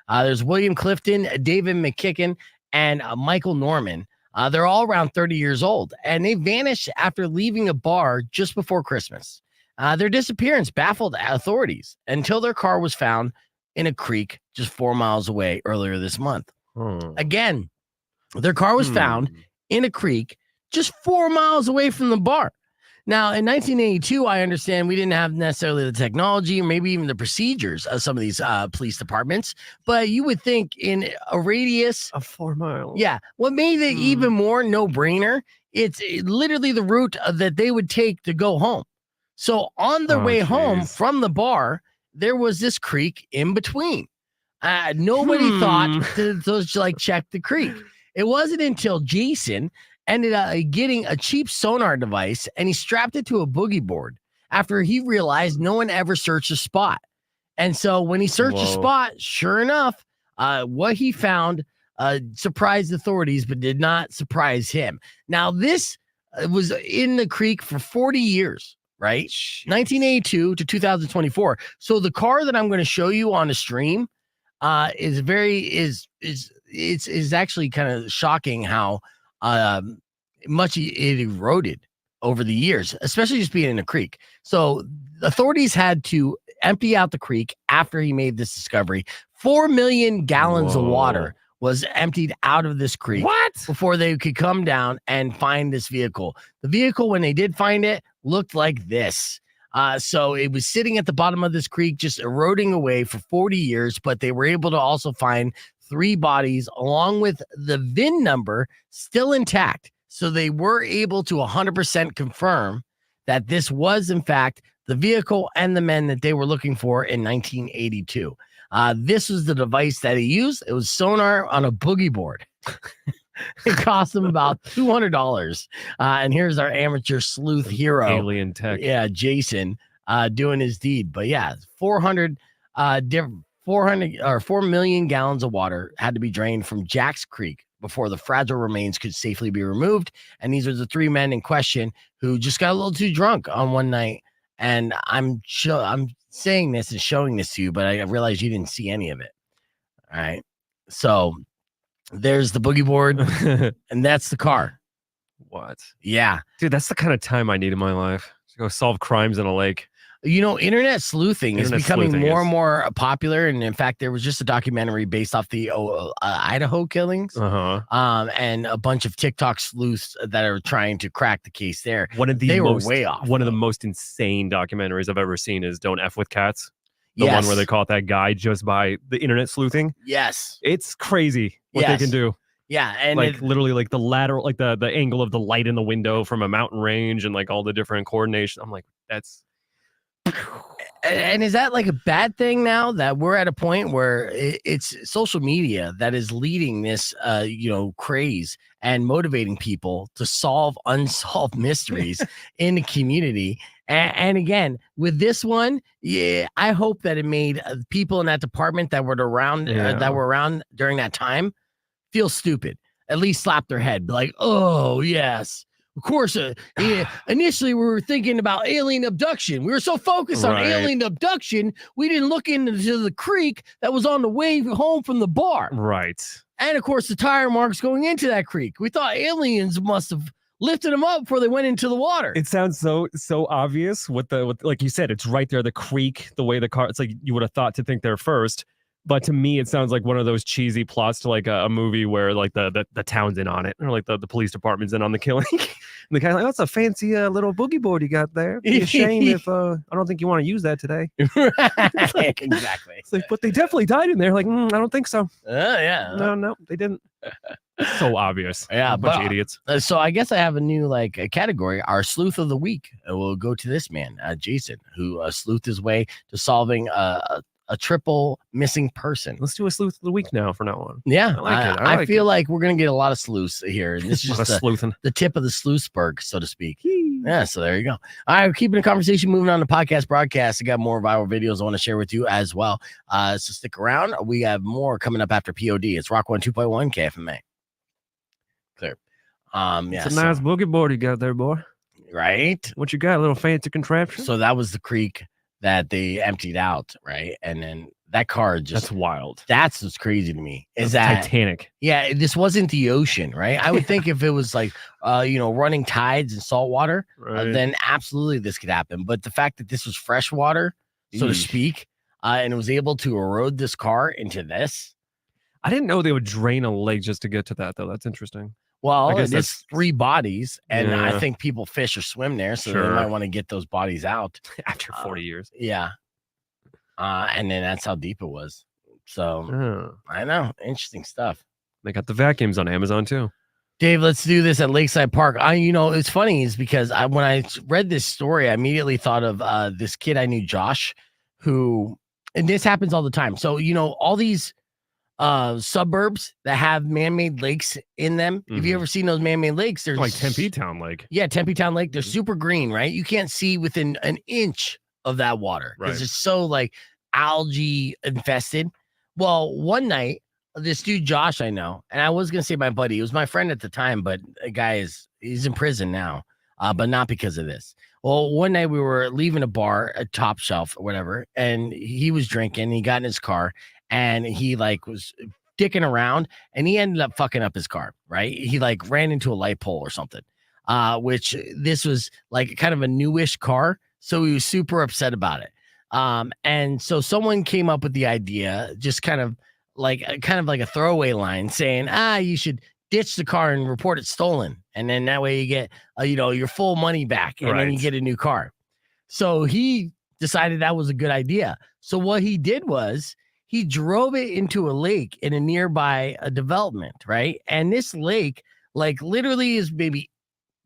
There's William Clifton, David McKicken, and Michael Norman. They're all around 30 years old, and they vanished after leaving a bar just before Christmas. Their disappearance baffled authorities until their car was found in a creek just 4 miles away earlier this month. Again, their car was found in a creek just 4 miles away from the bar. Now, in 1982, I understand we didn't have necessarily the technology or maybe even the procedures of some of these police departments, but you would think in a radius of 4 miles. Yeah. What made it even more no-brainer, it's literally the route that they would take to go home. So on their way home from the bar, there was this creek in between. Nobody thought to like check the creek. It wasn't until Jason ended up getting a cheap sonar device and he strapped it to a boogie board after he realized no one ever searched the spot. And so when he searched the spot, sure enough, what he found surprised authorities, but did not surprise him. Now, this was in the creek for 40 years, right? Jeez. 1982 to 2024. So the car that I'm going to show you on the stream is actually kind of shocking how much it eroded over the years, especially just being in a creek. So authorities had to empty out the creek after he made this discovery. 4 million gallons of water was emptied out of this creek before they could come down and find this vehicle. The vehicle, when they did find it, looked like this. So it was sitting at the bottom of this creek, just eroding away for 40 years, but they were able to also find 3 bodies along with the VIN number still intact. So they were able to 100% confirm that this was, in fact, the vehicle and the men that they were looking for in 1982. This was the device that he used. It was sonar on a boogie board. It cost him about $200. And here's our amateur sleuth hero. Alien tech. Yeah, Jason doing his deed. But yeah, 4 million gallons of water had to be drained from Jack's Creek before the fragile remains could safely be removed. And these are the 3 men in question who just got a little too drunk on one night. And I'm saying this and showing this to you, but I realized you didn't see any of it. All right. So there's the boogie board, and that's the car. What? Yeah. Dude, that's the kind of time I need in my life. To go solve crimes in a lake. You know, internet sleuthing is becoming more and more popular. And in fact, there was just a documentary based off the Idaho killings. And a bunch of TikTok sleuths that are trying to crack the case there. One of the they were way off. One of the most insane documentaries I've ever seen is Don't F with Cats. The one where they caught that guy just by the internet sleuthing. Yes. It's crazy what they can do. Yeah, and like literally like the lateral, like the angle of the light in the window from a mountain range and like all the different coordination. I'm like, that's. And is that like a bad thing now that we're at a point where it's social media that is leading this, craze and motivating people to solve unsolved mysteries in the community? And again, with this one, I hope that it made people in that department that were around during that time feel stupid. At least slap their head, be like, "Oh yes." Of course, initially we were thinking about alien abduction. We were so focused on alien abduction, we didn't look into the creek that was on the way home from the bar. Right. And of course, the tire marks going into that creek. We thought aliens must have lifted them up before they went into the water. It sounds so obvious with like you said, it's right there, the creek, the way the car, it's like you would have thought to think there first. But to me, it sounds like one of those cheesy plots to like a movie where like the town's in on it, or like the police department's in on the killing. And the guy's like, "That's a fancy little boogie board you got there. Be a shame if I don't think you want to use that today." Exactly. It's like, but they definitely died in there. Like, I don't think so. Yeah. No, they didn't. So obvious. Yeah, a bunch of idiots. So I guess I have a new a category. Our sleuth of the week will go to this man, Jason, who sleuthed his way to solving a triple missing person. Let's do a sleuth of the week now from now on. Yeah, I like it. I feel like we're gonna get a lot of sleuths here. And this is just the tip of the sleuthsberg, so to speak. Yeah, so there you go. All right, we're keeping the conversation moving on to podcast broadcast. I got more viral videos I want to share with you as well. So stick around. We have more coming up after POD. It's Rock 102.1 KFMA. Clear. Yeah, it's a nice boogie board you got there, boy. Right? What you got? A little fancy contraption? So that was the creek that they emptied out, right? And then that car that's wild. That's what's crazy to me. Is that's that Titanic? Yeah, this wasn't the ocean, right? I would think if it was like running tides and salt water, then absolutely this could happen. But the fact that this was fresh water, so to speak, and it was able to erode this car into this. I didn't know they would drain a lake just to get to that, though. That's interesting. Well, it's 3 bodies, and I think people fish or swim there, so they might want to get those bodies out after 40 years. Yeah, and then that's how deep it was. So I know, interesting stuff. They got the vacuums on Amazon too. Dave, let's do this at Lakeside Park. It's funny is because when I read this story, I immediately thought of this kid I knew, Josh, and this happens all the time. So all these suburbs that have man-made lakes in them. Have you ever seen those man-made lakes? There's like Tempe Town Lake. Yeah, Tempe Town Lake. They're super green, right? You can't see within an inch of that water because it's so like algae infested. Well, one night, this dude Josh I know, and I was gonna say my buddy, he was my friend at the time, but the guy he's in prison now, but not because of this. Well, one night we were leaving a bar, a Top Shelf or whatever, and he was drinking. He got in his car. And he was dicking around and he ended up fucking up his car, right? He ran into a light pole or something, which this was kind of a newish car. So he was super upset about it. And so someone came up with the idea, just kind of like a throwaway line saying, you should ditch the car and report it stolen. And then that way you get, your full money back and then you get a new car. So he decided that was a good idea. So what he did was, he drove it into a lake in a nearby development, right? And this lake, literally is maybe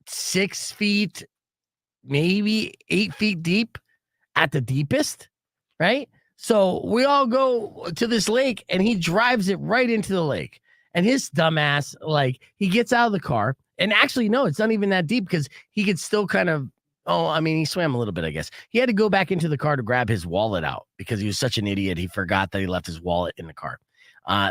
6 feet, maybe 8 feet deep at the deepest, right? So we all go to this lake and he drives it right into the lake. And his dumbass, he gets out of the car. And actually, no, it's not even that deep because he could still kind of, he swam a little bit, I guess. He had to go back into the car to grab his wallet out because he was such an idiot. He forgot that he left his wallet in the car.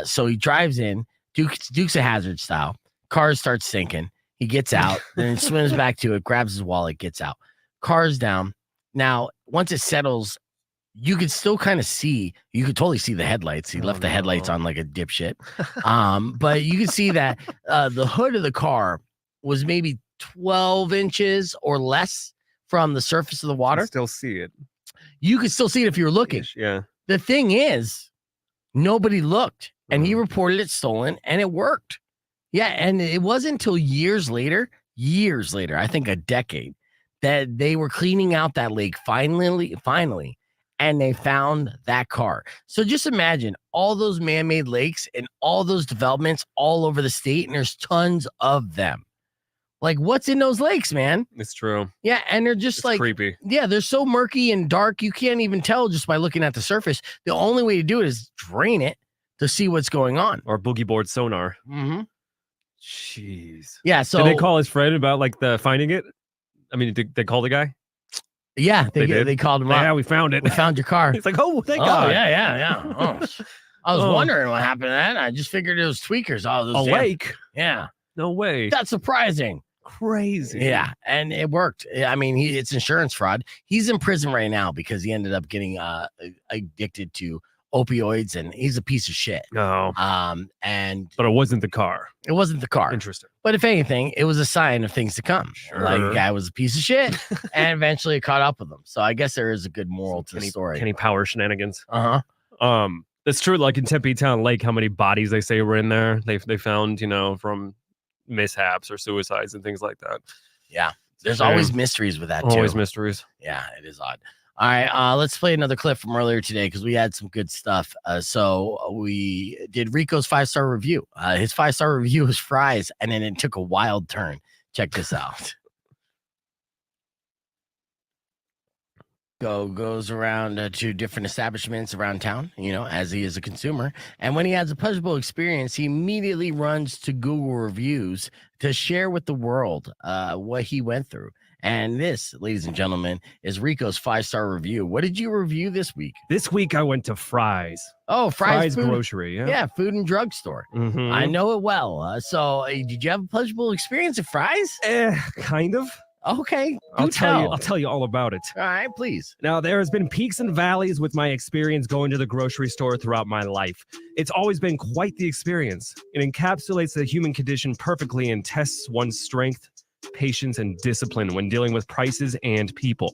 So he drives in, Dukes of Hazzard style. Car starts sinking. He gets out, then swims back to it, grabs his wallet, gets out. Car's down. Now, once it settles, you could still kind of see, you could totally see the headlights. He left the headlights on like a dipshit. But you can see that the hood of the car was maybe 12 inches or less from the surface of the water. Still see it. You could still see it if you were looking. Yeah. The thing is, nobody looked, and he reported it stolen, and it worked. Yeah, and it wasn't until years later, I think a decade, that they were cleaning out that lake finally, and they found that car. So just imagine all those man-made lakes and all those developments all over the state, and there's tons of them. What's in those lakes, man? It's true. Yeah, and they're just creepy. Yeah, they're so murky and dark, you can't even tell just by looking at the surface. The only way to do it is drain it to see what's going on. Or boogie board sonar. Mm-hmm. Jeez. Yeah, so... Did they call his friend about, the finding it? I mean, did they call the guy? Yeah, they called him up. Yeah, we found it. We found your car. He's like, oh, thank God. Yeah. Oh, I was wondering what happened to that. I just figured it was tweakers. Those lake? Yeah. No way. That's surprising. Crazy. Yeah, and it worked. I mean, it's insurance fraud. He's in prison right now because he ended up getting addicted to opioids, and he's a piece of shit. No. But it wasn't the car. It wasn't the car. Interesting. But if anything, it was a sign of things to come. Sure. The guy was a piece of shit, and eventually it caught up with him. So I guess there is a good moral to the story. Kenny Power shenanigans. Uh-huh. That's true. Like in Tempe Town Lake, how many bodies they say were in there? They found, from mishaps or suicides and things like that. Yeah. There's always mysteries with that, too. Always mysteries. Yeah, it is odd. All right, let's play another clip from earlier today because we had some good stuff. So we did Rico's 5-star review. His 5-star review was fries, and then it took a wild turn. Check this out. Goes around to different establishments around town, as he is a consumer. And when he has a pleasurable experience, he immediately runs to Google reviews to share with the world what he went through. And this, ladies and gentlemen, is Rico's 5-star review. What did you review this week? This week I went to Fry's. Oh, Fry's food, Grocery. Yeah, food and drug store. Mm-hmm. I know it well. So did you have a pleasurable experience at Fry's? Kind of. Okay, I'll tell you all about it. All right, please. Now, there has been peaks and valleys with my experience going to the grocery store throughout my life. It's always been quite the experience. It encapsulates the human condition perfectly and tests one's strength, patience, and discipline when dealing with prices and people.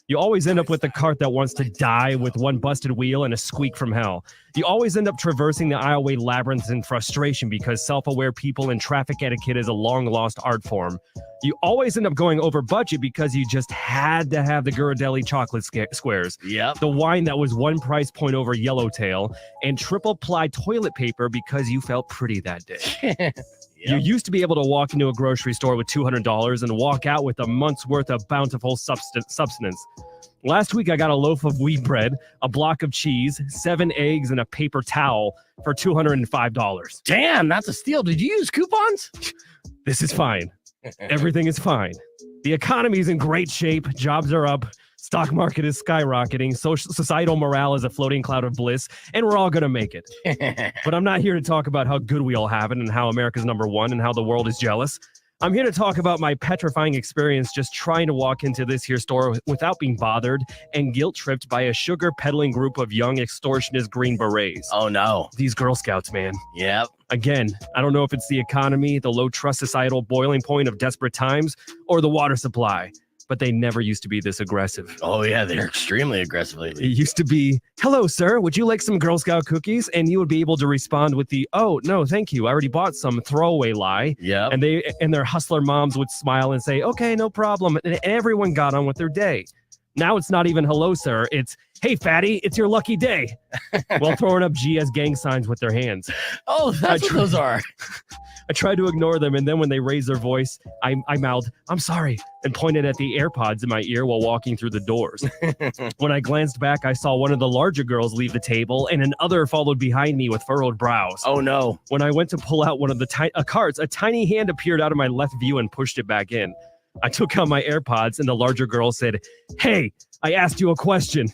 You always end up with a cart that wants to die with one busted wheel and a squeak from hell. You always end up traversing the aisleway labyrinth in frustration because self-aware people and traffic etiquette is a long-lost art form. You always end up going over budget because you just had to have the Ghirardelli chocolate squares. Yep. The wine that was one price point over Yellowtail, and triple-ply toilet paper because you felt pretty that day. Yep. You used to be able to walk into a grocery store with $200 and walk out with a month's worth of bountiful substance. Last week, I got a loaf of wheat bread, a block of cheese, 7 eggs, and a paper towel for $205. Damn, that's a steal. Did you use coupons? This is fine. Everything is fine. The economy is in great shape. Jobs are up. Stock market is skyrocketing. Societal morale is a floating cloud of bliss, and we're all going to make it. But I'm not here to talk about how good we all have it and how America's #1 and how the world is jealous. I'm here to talk about my petrifying experience just trying to walk into this here store without being bothered and guilt-tripped by a sugar-peddling group of young extortionist Green Berets. Oh, no. These Girl Scouts, man. Yep. Again, I don't know if it's the economy, the low-trust societal boiling point of desperate times, or the water supply. But they never used to be this aggressive. Oh, yeah, they're extremely aggressive lately. It used to be, hello, sir, would you like some Girl Scout cookies? And you would be able to respond with the, oh, no, thank you. I already bought some throwaway lie. Yeah. And their hustler moms would smile and say, okay, no problem. And everyone got on with their day. Now it's not even hello, sir. It's, hey, fatty, it's your lucky day. While throwing up GS gang signs with their hands. Oh, that's what those are. I tried to ignore them, and then when they raised their voice, I mouthed, I'm sorry, and pointed at the AirPods in my ear while walking through the doors. When I glanced back, I saw one of the larger girls leave the table, and another followed behind me with furrowed brows. Oh, no. When I went to pull out one of the carts, a tiny hand appeared out of my left view and pushed it back in. I took out my AirPods, and the larger girl said, hey, I asked you a question.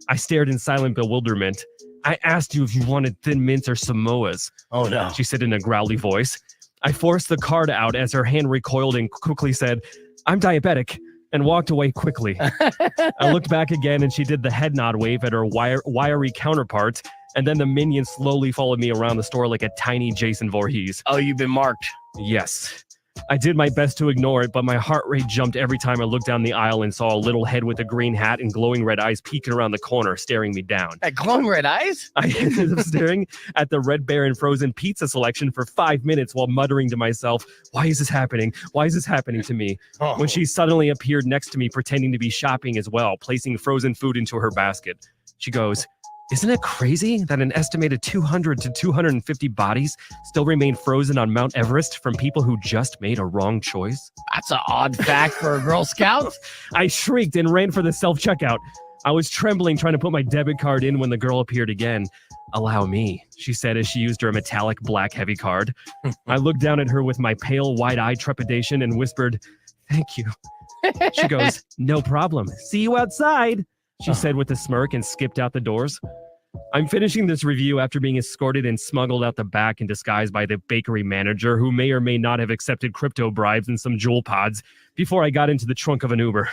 I stared in silent bewilderment. I asked you if you wanted Thin Mints or Samoas. Oh, no. She said in a growly voice. I forced the card out as her hand recoiled and quickly said, I'm diabetic, and walked away quickly. I looked back again, and she did the head nod wave at her wiry counterpart, and then the minion slowly followed me around the store like a tiny Jason Voorhees. Oh, you've been marked. Yes. I did my best to ignore it, but my heart rate jumped every time I looked down the aisle and saw a little head with a green hat and glowing red eyes peeking around the corner, staring me down. At glowing red eyes? I ended up staring at the Red Baron frozen pizza selection for 5 minutes while muttering to myself, why is this happening? Why is this happening to me? Oh. When she suddenly appeared next to me, pretending to be shopping as well, placing frozen food into her basket. She goes, isn't it crazy that an estimated 200 to 250 bodies still remain frozen on Mount Everest from people who just made a wrong choice? That's an odd fact for a Girl Scout. I shrieked and ran for the self-checkout. I was trembling trying to put my debit card in when the girl appeared again. Allow me, she said as she used her metallic black heavy card. I looked down at her with my pale, wide-eyed trepidation and whispered, thank you. She goes, no problem. See you outside, she said with a smirk and skipped out the doors. I'm finishing this review after being escorted and smuggled out the back in disguise by the bakery manager who may or may not have accepted crypto bribes and some jewel pods before I got into the trunk of an Uber.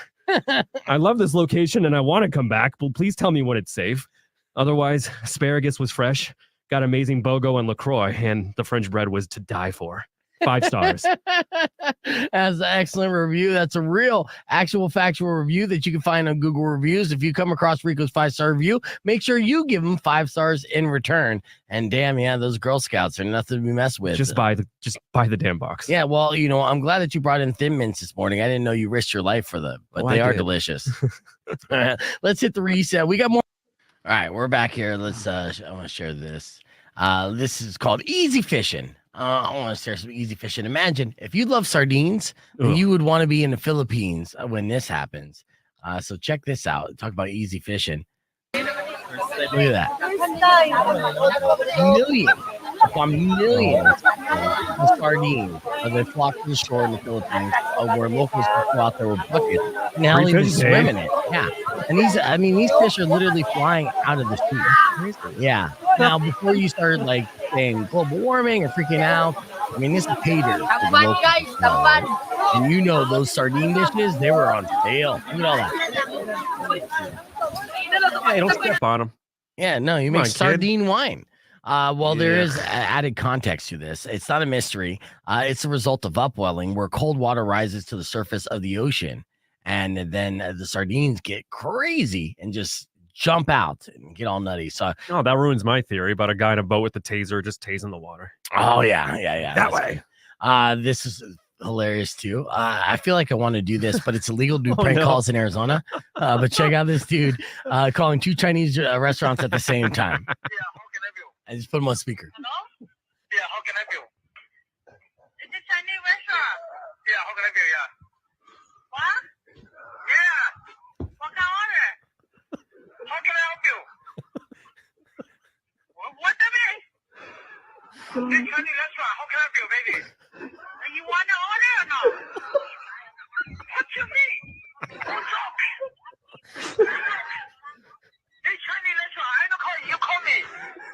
I love this location and I want to come back, but please tell me when it's safe. Otherwise, asparagus was fresh, got amazing BOGO and LaCroix, and the French bread was to die for. 5 stars. That's an excellent review. That's a real, actual, factual review that you can find on Google Reviews. If you come across Rico's 5-star review, make sure you give him 5 stars in return. And damn, yeah, those Girl Scouts are nothing to be messed with. Just buy the damn box. Yeah, well, I'm glad that you brought in Thin Mints this morning. I didn't know you risked your life for them, but they are delicious. Let's hit the reset. We got more. All right, we're back here. Let's I want to share this. This is called Easy Fishing. I want to share some easy fishing. Imagine if you love sardines, then you would want to be in the Philippines when this happens. So check this out. Talk about easy fishing. Look at that. Millions of sardines they flock to the shore in the Philippines where locals go out there with buckets and they'll even swim in it. Yeah. And these fish are literally flying out of the sea. Yeah. Now, before you start saying global warming or freaking out, this is pay dirt. And those sardine dishes, they were on sale. Look at all that. Hey, don't step on them. Yeah, no, you make sardine wine. There is added context to this. It's not a mystery. It's a result of upwelling where cold water rises to the surface of the ocean. And then the sardines get crazy and just jump out and get all nutty. So, that ruins my theory about a guy in a boat with a taser just tasing the water. Oh, yeah. That way. This is hilarious, too. I feel like I want to do this, but it's illegal to do prank calls in Arizona. But check out this dude calling 2 Chinese restaurants at the same time. Yeah, how can I help you? I just put him on speaker. Hello? Yeah, how can I help you? It's a Chinese restaurant. Yeah, how can I help you? Yeah. What? Yeah. What can I order? How can I help you? What the mean? This Chinese restaurant. How can I help you, baby? You want to order or no? What you mean? What's up? This Chinese restaurant. I don't call you. You call me.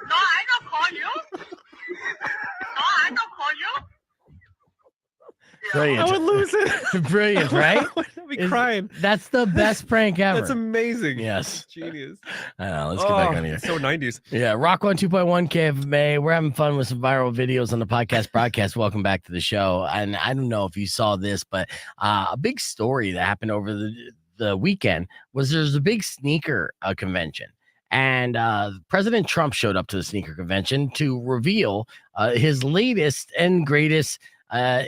No, I don't call you. No, I don't call you. Brilliant. I would lose it. Brilliant, right? I'd be crying. That's the best prank ever. That's amazing. Yes. Genius. I know. Let's get back on here. It's so 90s. Yeah. Rock 102.1 KFMA. We're having fun with some viral videos on the podcast broadcast. Welcome back to the show. And I don't know if you saw this, but a big story that happened over the weekend was there's a big sneaker convention. And President Trump showed up to the sneaker convention to reveal his latest and greatest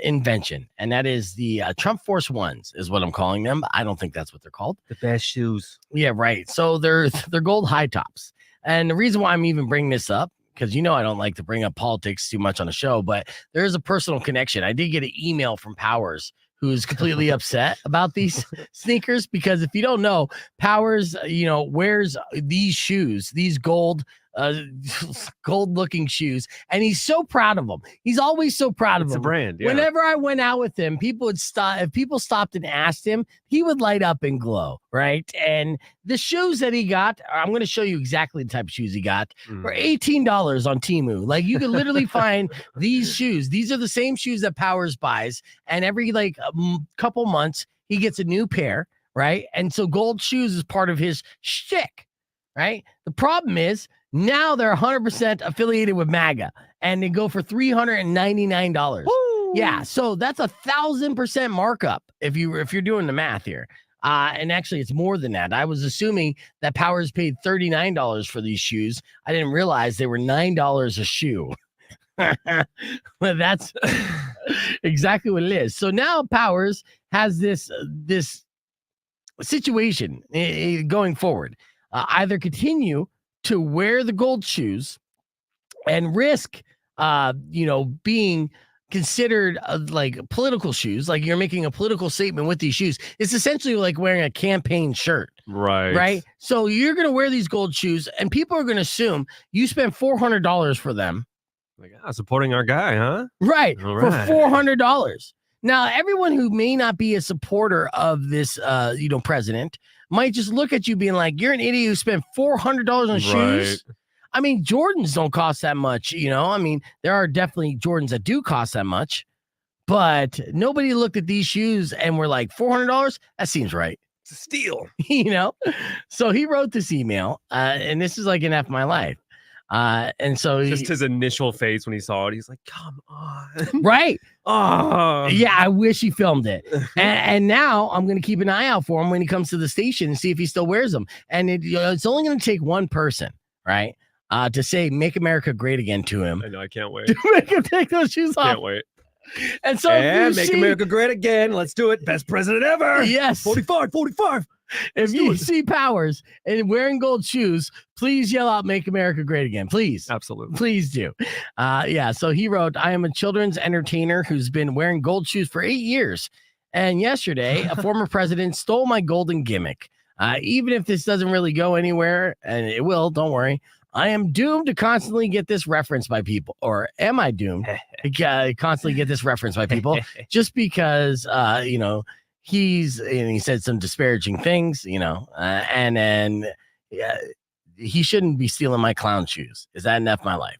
invention, and that is the Trump Force Ones, is what I'm calling them. I don't think that's what they're called. The best shoes. Yeah, right. So they're gold high tops, and the reason why I'm even bringing this up, because I don't like to bring up politics too much on the show, but there is a personal connection. I did get an email from Powers, who's completely upset about these sneakers, because if you don't know, Powers, wears these shoes, these gold looking shoes, and he's so proud of them. He's always so proud of them. It's a brand. Yeah. Whenever I went out with him, people would stop. If people stopped and asked him, he would light up and glow, right? And the shoes that he got, I'm going to show you exactly the type of shoes he got, for $18 on Temu. Like, you can literally find these shoes. These are the same shoes that Powers buys, and every couple months he gets a new pair, right? And so gold shoes is part of his shtick, right? The problem is, now they're 100% affiliated with MAGA, and they go for $399. Woo! Yeah, so that's 1,000% markup if you're doing the math here. And actually, it's more than that. I was assuming that Powers paid $39 for these shoes. I didn't realize they were $9 a shoe. Well, that's exactly what it is. So now Powers has this situation going forward. Either continue to wear the gold shoes and risk, being considered like political shoes, like you're making a political statement with these shoes. It's essentially like wearing a campaign shirt. Right. So you're going to wear these gold shoes, and people are going to assume you spent $400 for them. Like, supporting our guy, huh? Right. For $400. Now, everyone who may not be a supporter of this, president might just look at you being like, you're an idiot who spent $400 on shoes. I mean, Jordans don't cost that much, there are definitely Jordans that do cost that much, but nobody looked at these shoes and were like, $400? That seems right. It's a steal. So he wrote this email, and this is like an F my life. And so just his initial face when he saw it, he's like, "Come on!" Right? Oh, yeah. I wish he filmed it. And now I'm going to keep an eye out for him when he comes to the station and see if he still wears them. And it's only going to take one person, right, to say "Make America Great Again" to him. I know. I can't wait. To make him take those shoes off. Can't wait. And so, Make America Great Again. Let's do it. Best president ever. Yes. 45. If you see Powers and wearing gold shoes, please yell out "Make America Great Again." Please. Absolutely. Please do. Yeah. So he wrote, "I am a children's entertainer who's been wearing gold shoes for 8 years. And yesterday, a former president stole my golden gimmick. Even if this doesn't really go anywhere, and it will, don't worry, I am doomed to constantly get this reference by people." Or am I doomed to constantly get this reference by people just because, he said some disparaging things, and then he shouldn't be stealing my clown shoes. Is that enough my life?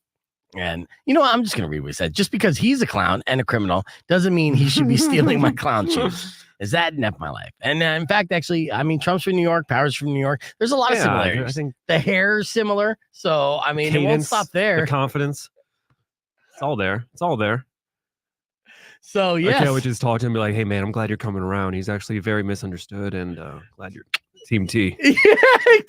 And you know what? I'm just going to read what he said. Just because he's a clown and a criminal doesn't mean he should be stealing my clown shoes. Is that enough my life? And in fact, actually, I mean, Trump's from New York, Powers from New York. There's a lot of similarities. I think the hair is similar. So, I mean, it won't stop there. The confidence. It's all there. So, yes. I can't wait to just talk to him and be like, "Hey, man, I'm glad you're coming around. He's actually very misunderstood, and glad you're Team T." No,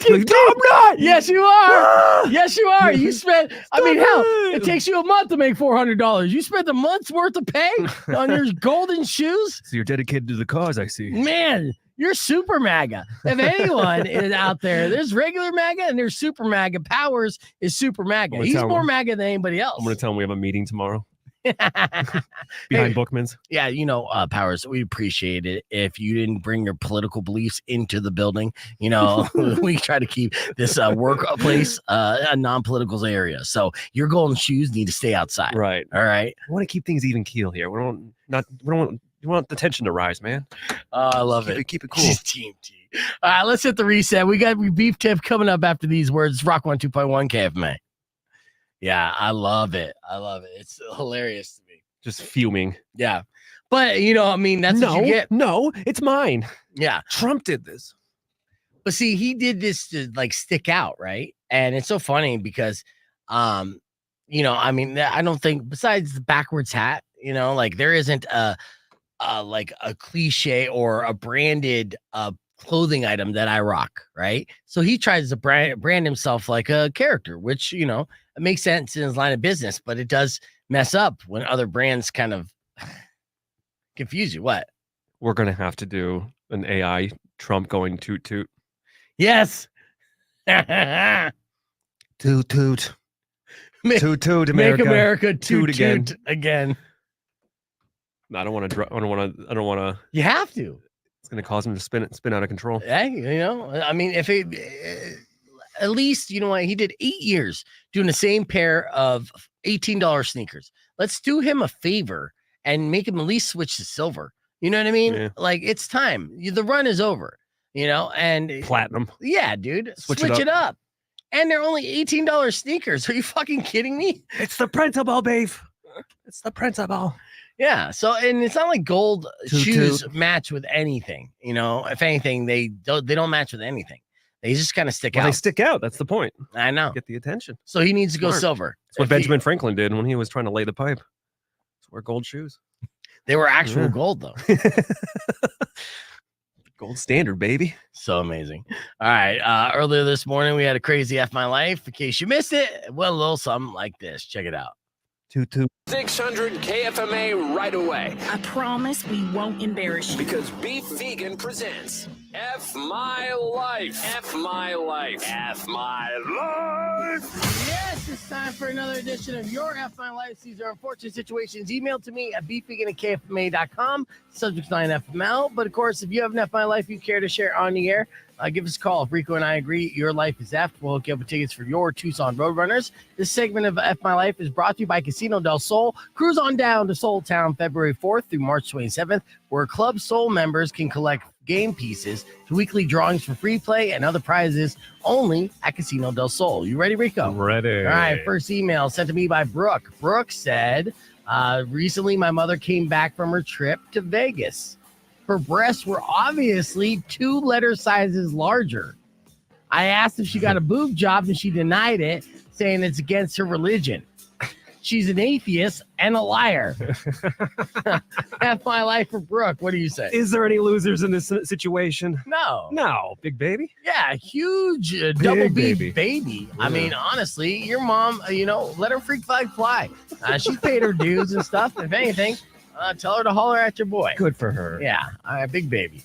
I'm not. Yes, you are. Yes, you are. You spent, hell, it takes you a month to make $400. You spent a month's worth of pay on your golden shoes? So you're dedicated to the cause, I see. Man, you're super MAGA. If anyone is out there, there's regular MAGA and there's super MAGA. Powers is super MAGA. He's more MAGA than anybody else. I'm going to tell him we have a meeting tomorrow. Behind Bookman's. Yeah, Powers, we appreciate it if you didn't bring your political beliefs into the building. We try to keep this workplace a non-political area. So your golden shoes need to stay outside. Right. All right. We want to keep things even keel here. We want the tension to rise, man. I love it. Keep it cool. Team T. All right, let's hit the reset. We got beef tip coming up after these words. Rock 102.1 KFMA. Yeah, I love it. It's hilarious to me. Just fuming. Yeah. But, that's what you get. No, it's mine. Yeah. Trump did this. But see, he did this to stick out, right? And it's so funny because, I don't think besides the backwards hat, there isn't a cliche or a branded clothing item that I rock, right? So he tries to brand himself like a character, which, it makes sense in his line of business, but it does mess up when other brands kind of confuse you. What? We're going to have to do an AI Trump going toot toot. Yes. Toot toot. Toot toot America. Make America toot again. I don't want to. You have to. It's going to cause him to spin out of control. Hey, if it at least, you know what? He did 8 years doing the same pair of $18 sneakers. Let's do him a favor and make him at least switch to silver. You know what I mean? Yeah. Like, it's time. The run is over, and platinum. Yeah, dude. Switch it up. And they're only $18 sneakers. Are you fucking kidding me? It's the principle, babe. It's the principle. Yeah. So, and it's not like gold shoes match with anything. If anything, they don't match with anything. They just kind of stick out. They stick out. That's the point. I know. Get the attention. So he needs to go silver. That's what Benjamin Franklin did when he was trying to lay the pipe. Wear gold shoes. They were actual gold, though. Gold standard, baby. So amazing. All right. Earlier this morning, we had a crazy F My Life. In case you missed it, well, a little something like this. Check it out. Toot toot. 600 KFMA right away. I promise we won't embarrass you. Because Beef Vegan presents F My Life. F My Life. F My Life. Yes, it's time for another edition of your F My Life. These are unfortunate situations. Email to me at beefvegan@kfma.com. Subject line FML. But of course, if you have an F My Life you care to share on the air, give us a call. If Rico and I agree your life is F, we'll hook you up with tickets for your Tucson Roadrunners. This segment of F My Life is brought to you by Casino del Sol. Cruise on down to Soul Town February 4th through March 27th, where Club Soul members can collect game pieces to weekly drawings for free play and other prizes only at Casino del Sol. You ready, Rico? I'm ready. All right, first email sent to me by Brooke. Brooke said, recently my mother came back from her trip to Vegas. Her breasts were obviously 2 letter sizes larger. I asked if she got a boob job and she denied it. saying it's against her religion. She's an atheist and a liar. Half my life for Brooke. What do you say? Is there any losers in this situation? No. Big baby? Yeah, huge double B baby. baby. I mean, honestly, your mom, let her freak flag fly. She's paid her dues and stuff. If anything, tell her to holler at your boy. Good for her. Yeah, big baby.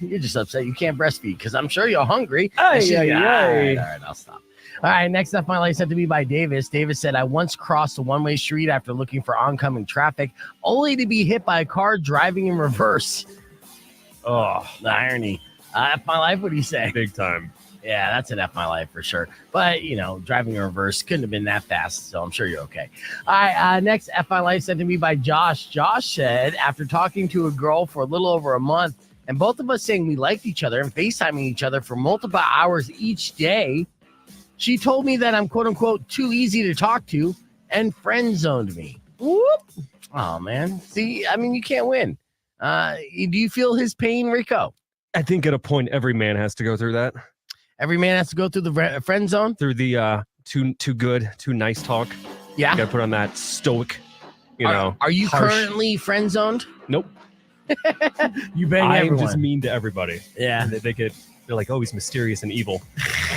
You're just upset you can't breastfeed because I'm sure you're hungry. All right, I'll stop. All right, next up, my life sent to me by Davis. Davis said, I once crossed a one-way street after looking for oncoming traffic, only to be hit by a car driving in reverse. Oh, the irony. F my life, what do you say? Big time. Yeah, that's an F my life for sure. But, driving in reverse couldn't have been that fast, so I'm sure you're okay. All right, next F my life sent to me by Josh. Josh said, after talking to a girl for a little over a month, and both of us saying we liked each other and FaceTiming each other for multiple hours each day, she told me that I'm, quote unquote, too easy to talk to and friend zoned me. Whoop. Oh, man. See, I mean, you can't win. Do you feel his pain, Rico? I think at a point, every man has to go through that. Every man has to go through the friend zone? Through the too good, too nice talk. Yeah. You got to put on that stoic, Are you harsh. currently friend zoned? Nope. You bang I'm everyone. just mean to everybody. Yeah. And they're like, oh, he's mysterious and evil.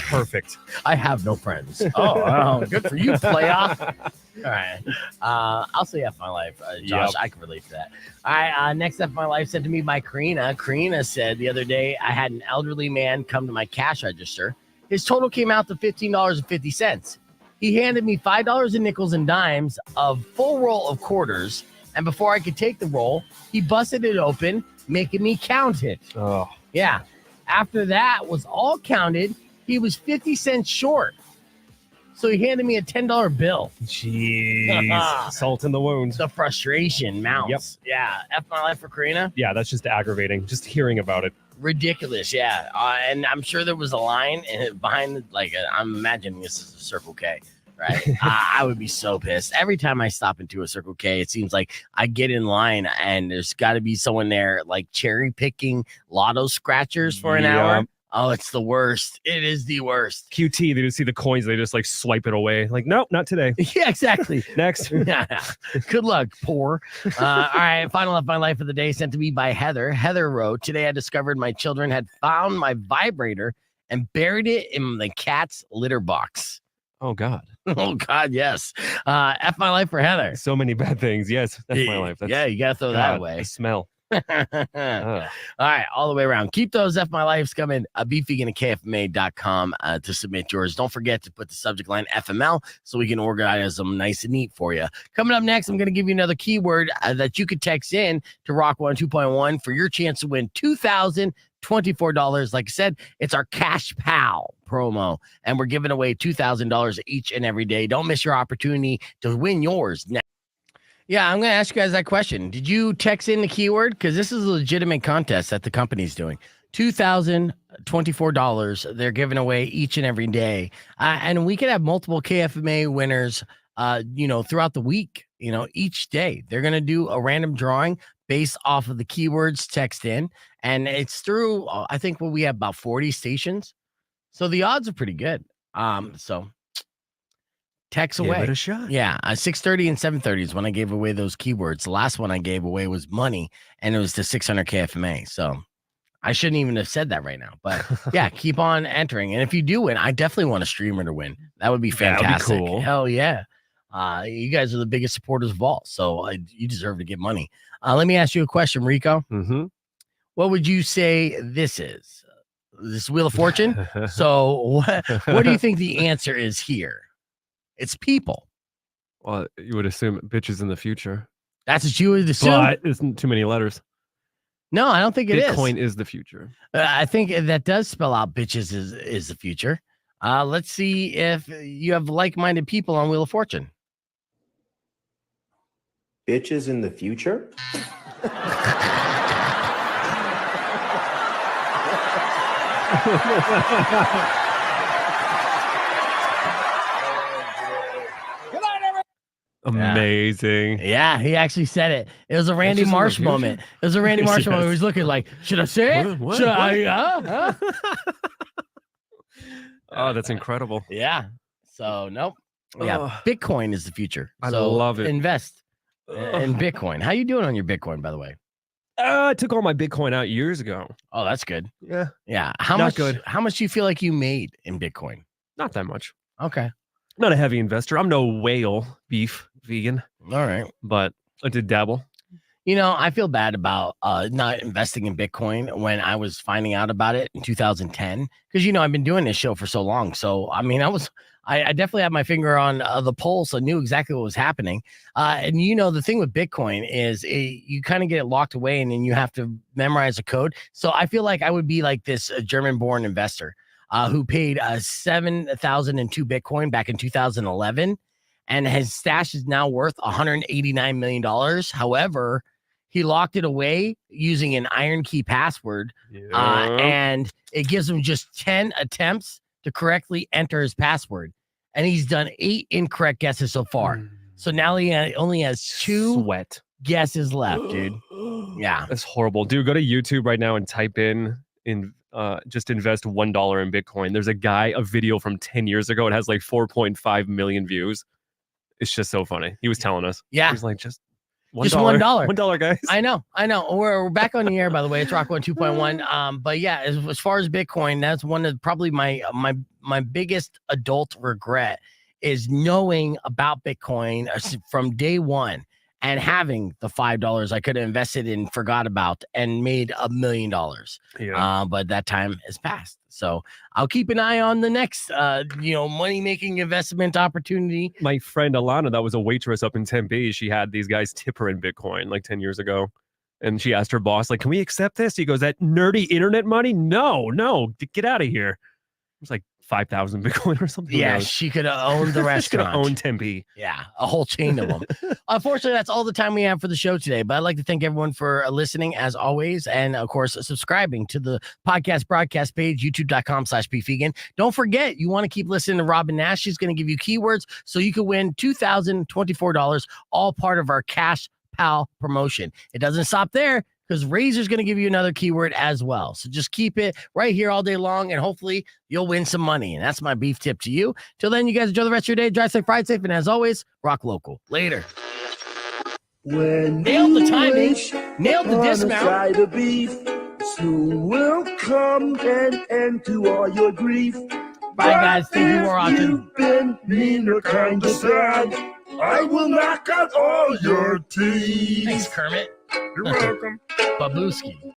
Perfect. I have no friends. Oh, good for you, playoff. All right. I'll say F my life, Josh. Yep. I can relate to that. All right. Next F my life sent to me by Karina. Karina said the other day I had an elderly man come to my cash register. His total came out to $15.50. He handed me $5 in nickels and dimes, a full roll of quarters, and before I could take the roll, he busted it open, making me count it. Oh. Yeah. After that was all counted, he was 50 cents short. So he handed me a $10 bill. Jeez. Salt in the wound. The frustration mounts. Yep. Yeah. F my life for Karina. Yeah, that's just aggravating. Just hearing about it. Ridiculous. Yeah. And I'm sure there was a line behind, I'm imagining this is a Circle K. Right. I would be so pissed. Every time I stop into a Circle K, it seems like I get in line and there's got to be someone there like cherry picking lotto scratchers for an hour. Oh, it's the worst. It is the worst. QT, they just see the coins, they just swipe it away. Like, nope, not today. Yeah, exactly. Next. Good luck, poor. All right, final F my life of the day sent to me by Heather. Heather wrote, today I discovered my children had found my vibrator and buried it in the cat's litter box. Oh, God. Oh, God, yes. F my life for Heather. So many bad things. Yes, that's my life. Yeah, you got to throw that away. The smell. All right, all the way around. Keep those F my lives coming. Beefvegan at KFMA.com to submit yours. Don't forget to put the subject line FML so we can organize them nice and neat for you. Coming up next, I'm going to give you another keyword that you could text in to Rock 102.1 for your chance to win $2,024. Like I said, it's our Cash Pal promo, and we're giving away $2,000 each and every day. Don't miss your opportunity to win yours next. Yeah, I'm going to ask you guys that question. Did you text in the keyword? Because this is a legitimate contest that the company's doing. $2,024 they're giving away each and every day. And we could have multiple KFMA winners, throughout the week, each day. They're going to do a random drawing based off of the keywords text in. And it's through, I think we have about 40 stations. So the odds are pretty good. So text away. Give it a shot. Yeah. 6:30 and 7:30 is when I gave away those keywords. The last one I gave away was money, and it was to 600 KFMA. So I shouldn't even have said that right now. But yeah, keep on entering. And if you do win, I definitely want a streamer to win. That would be fantastic. That'd be cool. Hell yeah. You guys are the biggest supporters of all. So you deserve to get money. Let me ask you a question, Rico. Mm-hmm. What would you say this is? This Wheel of Fortune? So what do you think the answer is here? It's people. Well, you would assume bitches in the future. That's what you would assume. But isn't too many letters. No, I don't think it is. Bitcoin is the future. I think that does spell out bitches is the future. Let's see if you have like-minded people on Wheel of Fortune. Bitches in the future? Amazing. Yeah, he actually said it. It was a Randy Marsh moment. It was a Randy Marsh moment. He was looking like, should I say it? What? Should I? Oh, that's incredible. Yeah. So, nope. Yeah, Bitcoin is the future. I So love it. Invest in Bitcoin. How you doing on your Bitcoin, by the way? I took all my Bitcoin out years ago. Oh, that's good. Yeah. Yeah. How Not much? good. How much do you feel like you made in Bitcoin? Not that much. Okay. Not a heavy investor. I'm no whale beef vegan, All right. but I did dabble. You know, I feel bad about not investing in Bitcoin when I was finding out about it in 2010 because I've been doing this show for so long. So I mean, I definitely had my finger on the pulse. I knew exactly what was happening. And the thing with Bitcoin is you kind of get it locked away, and then you have to memorize a code. So I feel like I would be like this German-born investor who paid 7,002 Bitcoin back in 2011. And his stash is now worth $189 million. However, he locked it away using an iron key password. And it gives him just 10 attempts to correctly enter his password. And he's done 8 incorrect guesses so far. So now he only has 2 guesses left, dude. Yeah. That's horrible. Dude, go to YouTube right now and type in just invest $1 in Bitcoin. There's a video from 10 years ago. It has like 4.5 million views. It's just so funny. He was telling us. Yeah. He's like, just $1. Just $1. $1, guys. I know. We're back on the air, by the way. It's Rock 102.1. But yeah, as far as Bitcoin, that's one of probably my biggest adult regret is knowing about Bitcoin from day one and having the $5 I could have invested in, forgot about, and made $1 million. Yeah. But that time has passed. So I'll keep an eye on the next, money-making investment opportunity. My friend Alana, that was a waitress up in Tempe. She had these guys tip her in Bitcoin like 10 years ago. And she asked her boss, like, can we accept this? He goes, that nerdy internet money? No, get out of here. It was like 5,000 Bitcoin or something. Yeah, she could have owned the restaurant. She could have owned Tempe. Yeah, a whole chain of them. Unfortunately, that's all the time we have for the show today. But I'd like to thank everyone for listening, as always. And, of course, subscribing to the podcast broadcast page, youtube.com/beefvegan. Don't forget, you want to keep listening to Robin Nash. She's going to give you keywords so you can win $2,024, all part of our Cash Pal promotion. It doesn't stop there, because Razor's going to give you another keyword as well. So just keep it right here all day long, and hopefully you'll win some money. And that's my beef tip to you. Till then, you guys enjoy the rest of your day. Drive safe, ride safe, and as always, rock local. Later. Nailed the timing. Nailed the dismount. Of beef, soon will come an end to all your grief. Bye, guys. Thank you, more often. You've been mean or kind of sad, I will knock out all your teeth. Thanks, Kermit. You're welcome. Babuski.